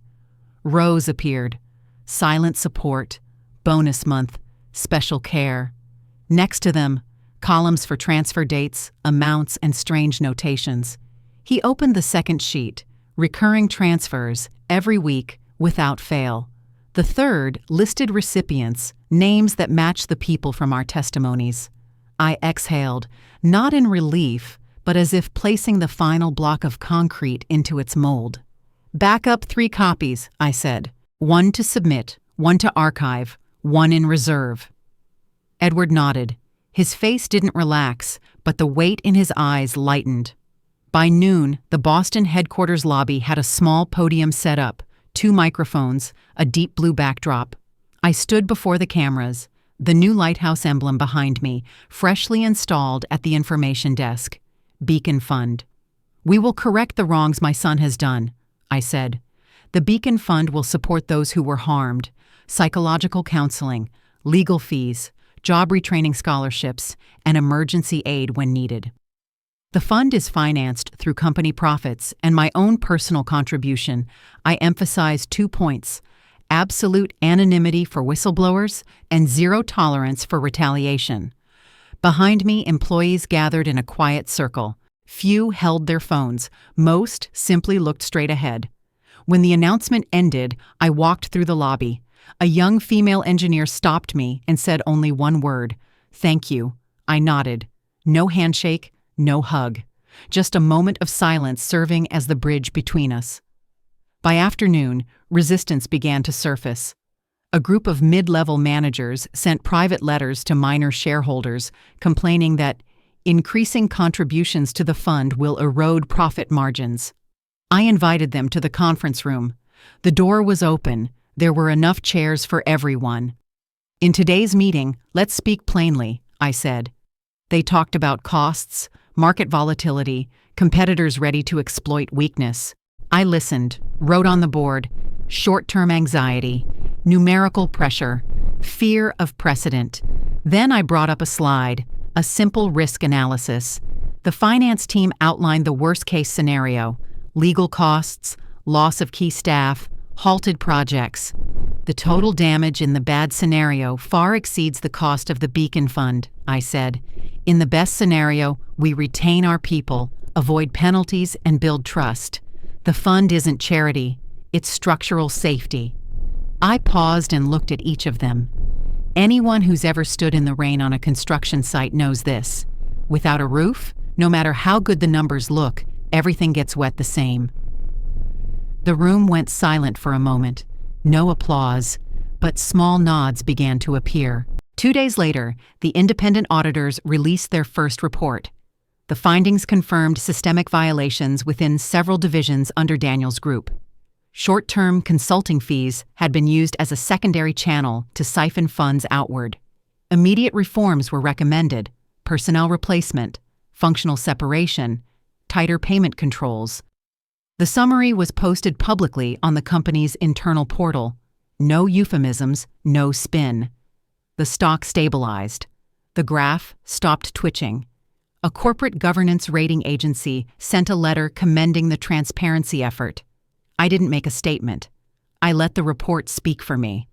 Rows appeared. Silent support, bonus month, special care. Next to them, columns for transfer dates, amounts, and strange notations. He opened the second sheet, recurring transfers, every week, without fail. The third listed recipients, names that matched the people from our testimonies. I exhaled, not in relief, but as if placing the final block of concrete into its mold. "Back up 3 copies," I said. "1 to submit, 1 to archive, 1 in reserve." Edward nodded. His face didn't relax, but the weight in his eyes lightened. By noon, the Boston headquarters lobby had a small podium set up, 2 microphones, a deep blue backdrop. I stood before the cameras, the new lighthouse emblem behind me, freshly installed at the information desk. Beacon Fund. "We will correct the wrongs my son has done," I said. "The Beacon Fund will support those who were harmed, psychological counseling, legal fees, job retraining scholarships, and emergency aid when needed. The fund is financed through company profits and my own personal contribution. I emphasize 2 points: absolute anonymity for whistleblowers and 0 tolerance for retaliation." Behind me, employees gathered in a quiet circle. Few held their phones. Most simply looked straight ahead. When the announcement ended, I walked through the lobby. A young female engineer stopped me and said only one word: "Thank you." I nodded. No handshake, no hug. Just a moment of silence serving as the bridge between us. By afternoon, resistance began to surface. A group of mid-level managers sent private letters to minor shareholders complaining that increasing contributions to the fund will erode profit margins. I invited them to the conference room. The door was open. There were enough chairs for everyone. "In today's meeting, let's speak plainly," I said. They talked about costs, market volatility, competitors ready to exploit weakness. I listened, wrote on the board: short-term anxiety, numerical pressure, fear of precedent. Then I brought up a slide, a simple risk analysis. The finance team outlined the worst-case scenario: legal costs, loss of key staff, halted projects. "The total damage in the bad scenario far exceeds the cost of the Beacon Fund," I said. "In the best scenario, we retain our people, avoid penalties, and build trust. The fund isn't charity, it's structural safety." I paused and looked at each of them. Anyone who's ever stood in the rain on a construction site knows this. Without a roof, no matter how good the numbers look, everything gets wet the same. The room went silent for a moment. No applause, but small nods began to appear. 2 days later, the independent auditors released their first report. The findings confirmed systemic violations within several divisions under Daniel's group. Short-term consulting fees had been used as a secondary channel to siphon funds outward. Immediate reforms were recommended: personnel replacement, functional separation, tighter payment controls. The summary was posted publicly on the company's internal portal. No euphemisms, no spin. The stock stabilized. The graph stopped twitching. A corporate governance rating agency sent a letter commending the transparency effort. I didn't make a statement. I let the report speak for me.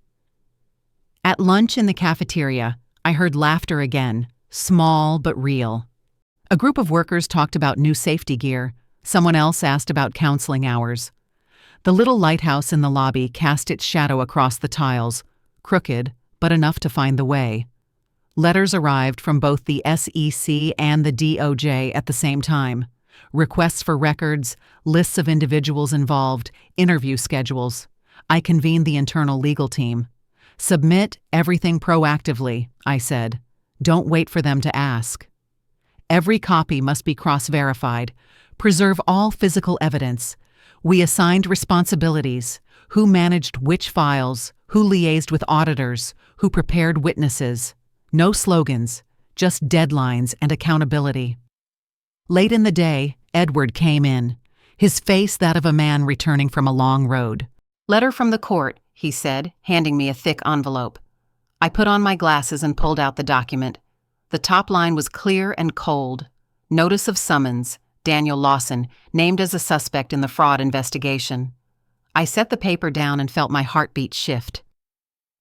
At lunch in the cafeteria, I heard laughter again, small but real. A group of workers talked about new safety gear. Someone else asked about counseling hours. The little lighthouse in the lobby cast its shadow across the tiles, crooked, but enough to find the way. Letters arrived from both the SEC and the DOJ at the same time. Requests for records, lists of individuals involved, interview schedules. I convened the internal legal team. Submit everything proactively, I said. Don't wait for them to ask. Every copy must be cross-verified. Preserve all physical evidence. We assigned responsibilities. Who managed which files, who liaised with auditors, who prepared witnesses. No slogans, just deadlines and accountability. Late in the day, Edward came in, his face that of a man returning from a long road. "Letter from the court," he said, handing me a thick envelope. I put on my glasses and pulled out the document. The top line was clear and cold. Notice of summons, Daniel Lawson, named as a suspect in the fraud investigation. I set the paper down and felt my heartbeat shift.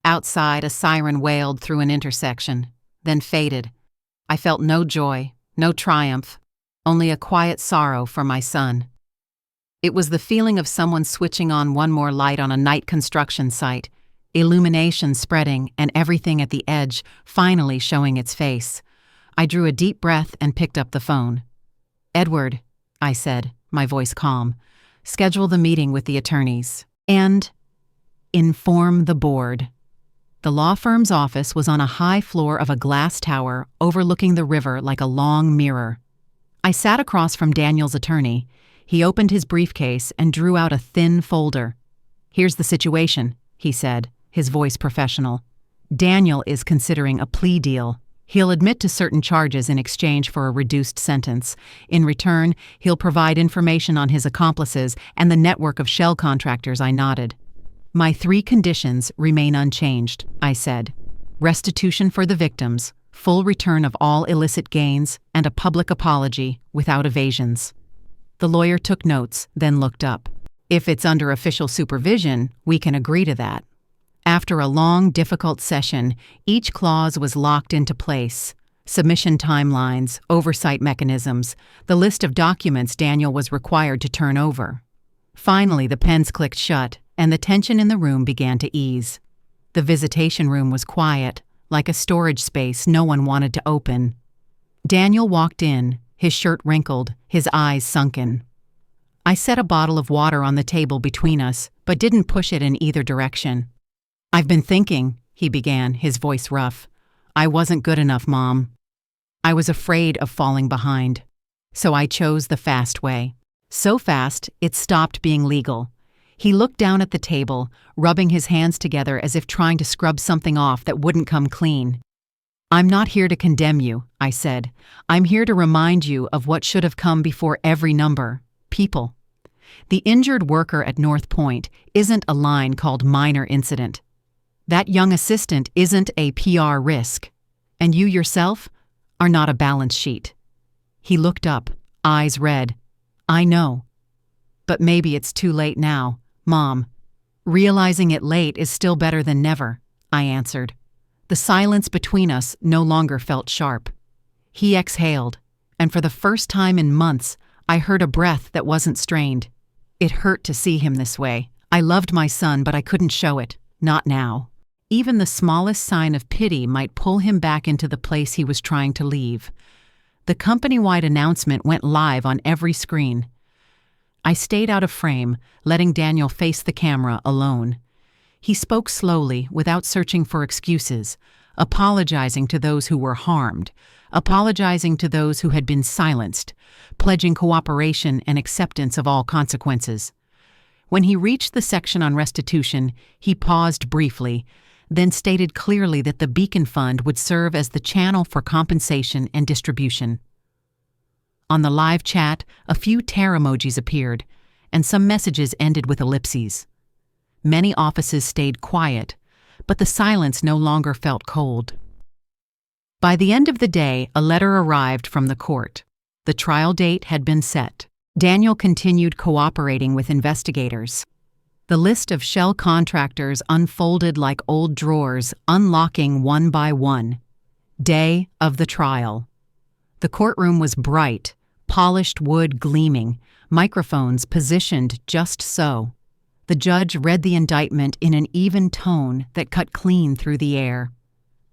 Outside, a siren wailed through an intersection, then faded. I felt no joy, no triumph, only a quiet sorrow for my son. It was the feeling of someone switching on one more light on a night construction site, illumination spreading and everything at the edge finally showing its face. I drew a deep breath and picked up the phone. "Edward," I said, my voice calm, "schedule the meeting with the attorneys. And inform the board." The law firm's office was on a high floor of a glass tower overlooking the river like a long mirror. I sat across from Daniel's attorney. He opened his briefcase and drew out a thin folder. "Here's the situation," he said, his voice professional. "Daniel is considering a plea deal. He'll admit to certain charges in exchange for a reduced sentence. In return, he'll provide information on his accomplices and the network of shell contractors." I nodded. "My 3 conditions remain unchanged," I said. "Restitution for the victims, full return of all illicit gains, and a public apology without evasions." The lawyer took notes, then looked up. "If it's under official supervision, we can agree to that." After a long, difficult session, each clause was locked into place. Submission timelines, oversight mechanisms, the list of documents Daniel was required to turn over. Finally, the pens clicked shut, and the tension in the room began to ease. The visitation room was quiet, like a storage space no one wanted to open. Daniel walked in, his shirt wrinkled, his eyes sunken. I set a bottle of water on the table between us, but didn't push it in either direction. "I've been thinking," he began, his voice rough. "I wasn't good enough, Mom. I was afraid of falling behind. So I chose the fast way. So fast, it stopped being legal." He looked down at the table, rubbing his hands together as if trying to scrub something off that wouldn't come clean. "I'm not here to condemn you," I said. "I'm here to remind you of what should have come before every number: people. The injured worker at North Point isn't a line called minor incident. That young assistant isn't a PR risk. And you yourself are not a balance sheet." He looked up, eyes red. "I know. But maybe it's too late now, Mom." "Realizing it late is still better than never," I answered. The silence between us no longer felt sharp. He exhaled, and for the first time in months, I heard a breath that wasn't strained. It hurt to see him this way. I loved my son, but I couldn't show it. Not now. Even the smallest sign of pity might pull him back into the place he was trying to leave. The company-wide announcement went live on every screen. I stayed out of frame, letting Daniel face the camera alone. He spoke slowly, without searching for excuses, apologizing to those who were harmed, apologizing to those who had been silenced, pledging cooperation and acceptance of all consequences. When he reached the section on restitution, he paused briefly, then stated clearly that the Beacon Fund would serve as the channel for compensation and distribution. On the live chat, a few tear emojis appeared, and some messages ended with ellipses. Many offices stayed quiet, but the silence no longer felt cold. By the end of the day, a letter arrived from the court. The trial date had been set. Daniel continued cooperating with investigators. The list of shell contractors unfolded like old drawers, unlocking one by one. Day of the trial. The courtroom was bright, polished wood gleaming, microphones positioned just so. The judge read the indictment in an even tone that cut clean through the air.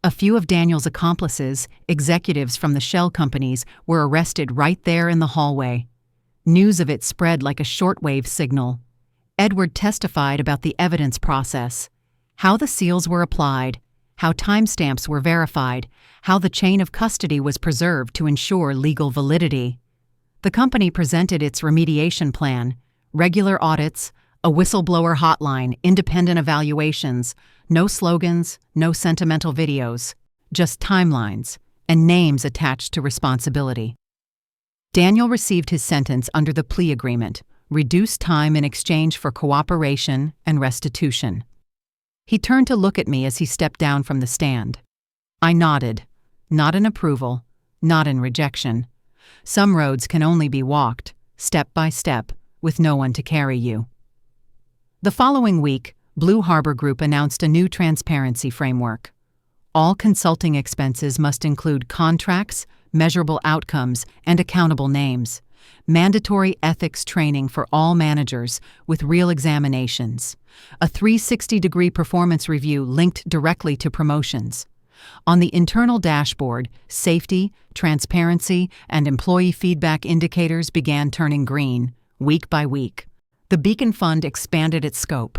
A few of Daniel's accomplices, executives from the shell companies, were arrested right there in the hallway. News of it spread like a shortwave signal. Edward testified about the evidence process, how the seals were applied, how timestamps were verified, how the chain of custody was preserved to ensure legal validity. The company presented its remediation plan, regular audits, a whistleblower hotline, independent evaluations, no slogans, no sentimental videos, just timelines, and names attached to responsibility. Daniel received his sentence under the plea agreement, reduced time in exchange for cooperation and restitution. He turned to look at me as he stepped down from the stand. I nodded, not in approval, not in rejection. Some roads can only be walked, step by step, with no one to carry you. The following week, Blue Harbor Group announced a new transparency framework. All consulting expenses must include contracts, measurable outcomes, and accountable names. Mandatory ethics training for all managers with real examinations. A 360-degree performance review linked directly to promotions. On the internal dashboard, safety, transparency, and employee feedback indicators began turning green, week by week. The Beacon Fund expanded its scope.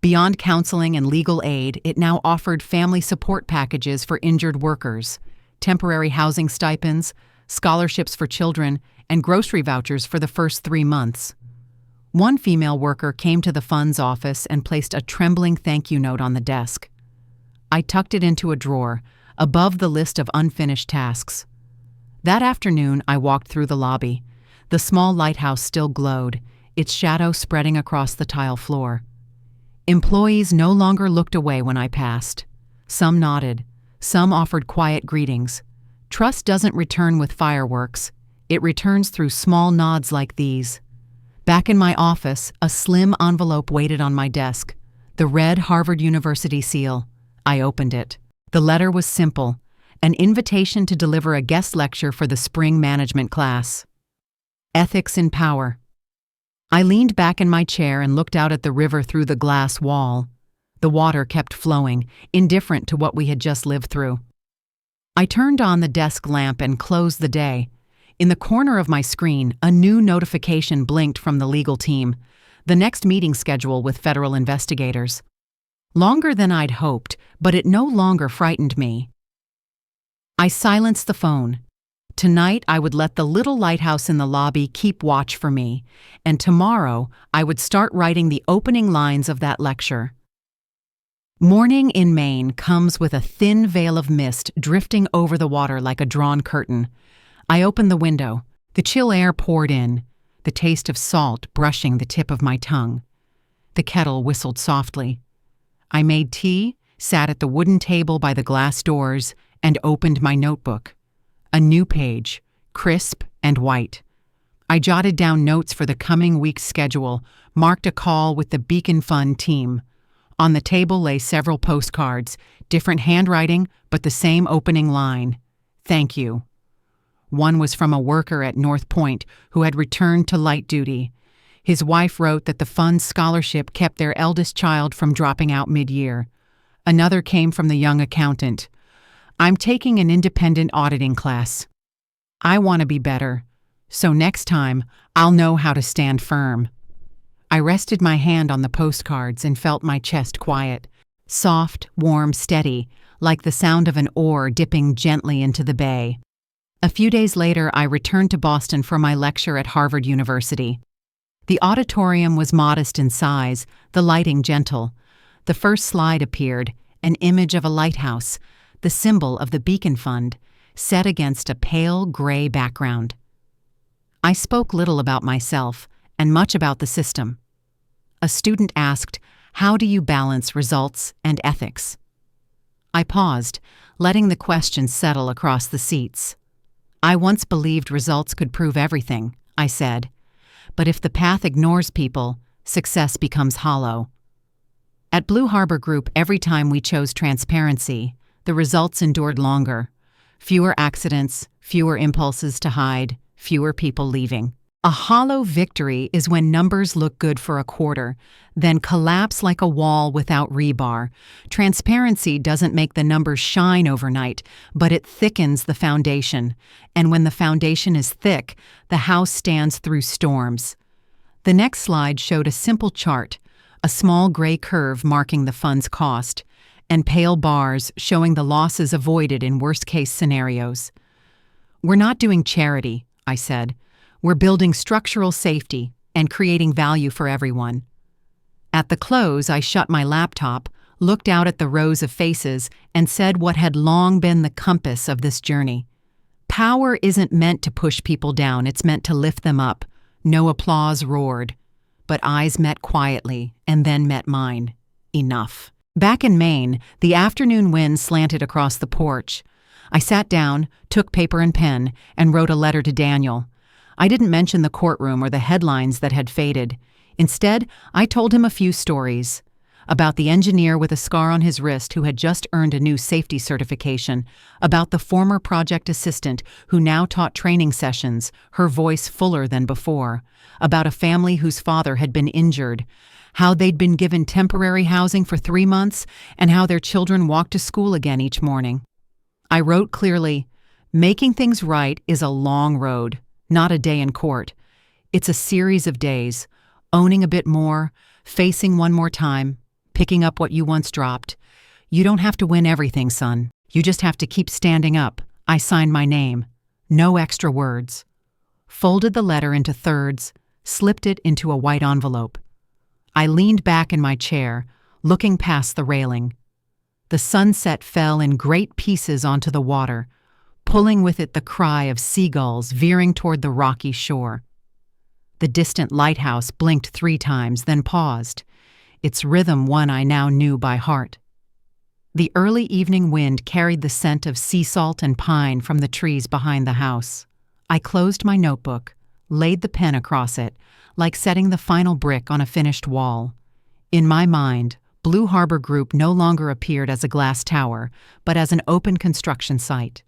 Beyond counseling and legal aid, it now offered family support packages for injured workers, temporary housing stipends, scholarships for children, and grocery vouchers for the first 3 months. One female worker came to the fund's office and placed a trembling thank you note on the desk. I tucked it into a drawer, above the list of unfinished tasks. That afternoon, I walked through the lobby. The small lighthouse still glowed, its shadow spreading across the tile floor. Employees no longer looked away when I passed. Some nodded. Some offered quiet greetings. Trust doesn't return with fireworks. It returns through small nods like these. Back in my office, a slim envelope waited on my desk. The red Harvard University seal. I opened it. The letter was simple, an invitation to deliver a guest lecture for the spring management class. Ethics in Power. I leaned back in my chair and looked out at the river through the glass wall. The water kept flowing, indifferent to what we had just lived through. I turned on the desk lamp and closed the day. In the corner of my screen, a new notification blinked from the legal team, the next meeting schedule with federal investigators. Longer than I'd hoped, but it no longer frightened me. I silenced the phone. Tonight I would let the little lighthouse in the lobby keep watch for me, and tomorrow I would start writing the opening lines of that lecture. Morning in Maine comes with a thin veil of mist drifting over the water like a drawn curtain. I opened the window. The chill air poured in, the taste of salt brushing the tip of my tongue. The kettle whistled softly. I made tea, sat at the wooden table by the glass doors, and opened my notebook. A new page, crisp and white. I jotted down notes for the coming week's schedule, marked a call with the Beacon Fund team. On the table lay several postcards, different handwriting, but the same opening line. Thank you. One was from a worker at North Point who had returned to light duty. His wife wrote that the fund's scholarship kept their eldest child from dropping out mid-year. Another came from the young accountant. I'm taking an independent auditing class. I want to be better, so next time I'll know how to stand firm. I rested my hand on the postcards and felt my chest quiet, soft, warm, steady, like the sound of an oar dipping gently into the bay. A few days later, I returned to Boston for my lecture at Harvard University. The auditorium was modest in size, the lighting gentle. The first slide appeared, an image of a lighthouse, the symbol of the Beacon Fund, set against a pale gray background. I spoke little about myself, and much about the system. A student asked, "How do you balance results and ethics?" I paused, letting the question settle across the seats. "I once believed results could prove everything," I said. "But if the path ignores people, success becomes hollow." At Blue Harbor Group, every time we chose transparency, the results endured longer. Fewer accidents, fewer impulses to hide, fewer people leaving. A hollow victory is when numbers look good for a quarter, then collapse like a wall without rebar. Transparency doesn't make the numbers shine overnight, but it thickens the foundation. And when the foundation is thick, the house stands through storms. The next slide showed a simple chart, a small gray curve marking the fund's cost, and pale bars showing the losses avoided in worst-case scenarios. "We're not doing charity," I said. "We're building structural safety and creating value for everyone." At the close, I shut my laptop, looked out at the rows of faces, and said what had long been the compass of this journey. Power isn't meant to push people down, it's meant to lift them up. No applause roared, but eyes met quietly and then met mine. Enough. Back in Maine, the afternoon wind slanted across the porch. I sat down, took paper and pen, and wrote a letter to Daniel. I didn't mention the courtroom or the headlines that had faded. Instead, I told him a few stories. About the engineer with a scar on his wrist who had just earned a new safety certification. About the former project assistant who now taught training sessions, her voice fuller than before. About a family whose father had been injured. How they'd been given temporary housing for 3 months, and how their children walked to school again each morning. I wrote clearly, "Making things right is a long road, not a day in court. It's a series of days, owning a bit more, facing one more time, picking up what you once dropped. You don't have to win everything, son. You just have to keep standing up." I signed my name. No extra words. Folded the letter into thirds, slipped it into a white envelope. I leaned back in my chair, looking past the railing. The sunset fell in great pieces onto the water, pulling with it the cry of seagulls veering toward the rocky shore. The distant lighthouse blinked 3 times, then paused, its rhythm one I now knew by heart. The early evening wind carried the scent of sea salt and pine from the trees behind the house. I closed my notebook, laid the pen across it, like setting the final brick on a finished wall. In my mind, Blue Harbor Group no longer appeared as a glass tower, but as an open construction site.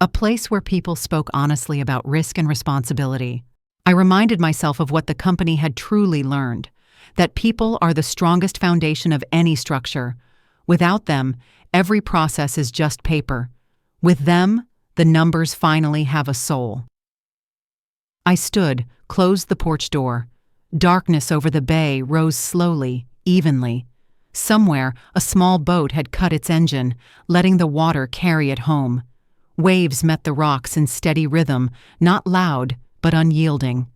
A place where people spoke honestly about risk and responsibility. I reminded myself of what the company had truly learned, that people are the strongest foundation of any structure. Without them, every process is just paper. With them, the numbers finally have a soul. I stood, closed the porch door. Darkness over the bay rose slowly, evenly. Somewhere, a small boat had cut its engine, letting the water carry it home. Waves met the rocks in steady rhythm, not loud, but unyielding.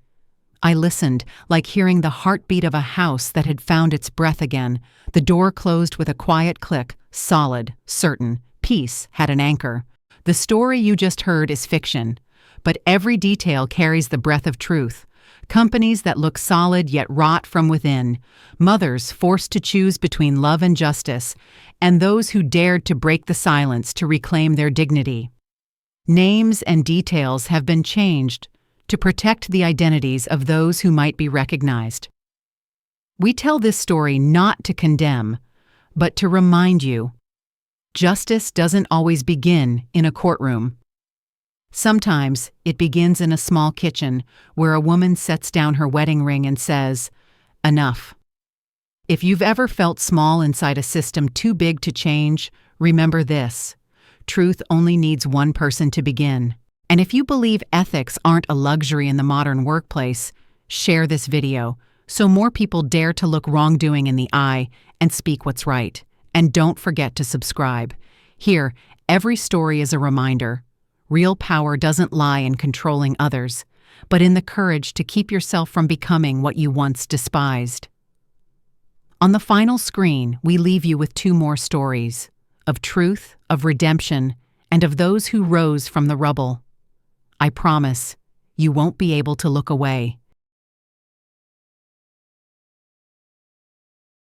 I listened, like hearing the heartbeat of a house that had found its breath again. The door closed with a quiet click, solid, certain. Peace had an anchor. The story you just heard is fiction, but every detail carries the breath of truth. Companies that look solid yet rot from within. Mothers forced to choose between love and justice, and those who dared to break the silence to reclaim their dignity. Names and details have been changed to protect the identities of those who might be recognized. We tell this story not to condemn, but to remind you, justice doesn't always begin in a courtroom. Sometimes it begins in a small kitchen where a woman sets down her wedding ring and says, "Enough." If you've ever felt small inside a system too big to change, remember this: truth only needs one person to begin. And if you believe ethics aren't a luxury in the modern workplace, share this video so more people dare to look wrongdoing in the eye and speak what's right. And don't forget to subscribe. Here, every story is a reminder. Real power doesn't lie in controlling others, but in the courage to keep yourself from becoming what you once despised. On the final screen, we leave you with 2 more stories, of truth, of redemption, and of those who rose from the rubble. I promise, you won't be able to look away.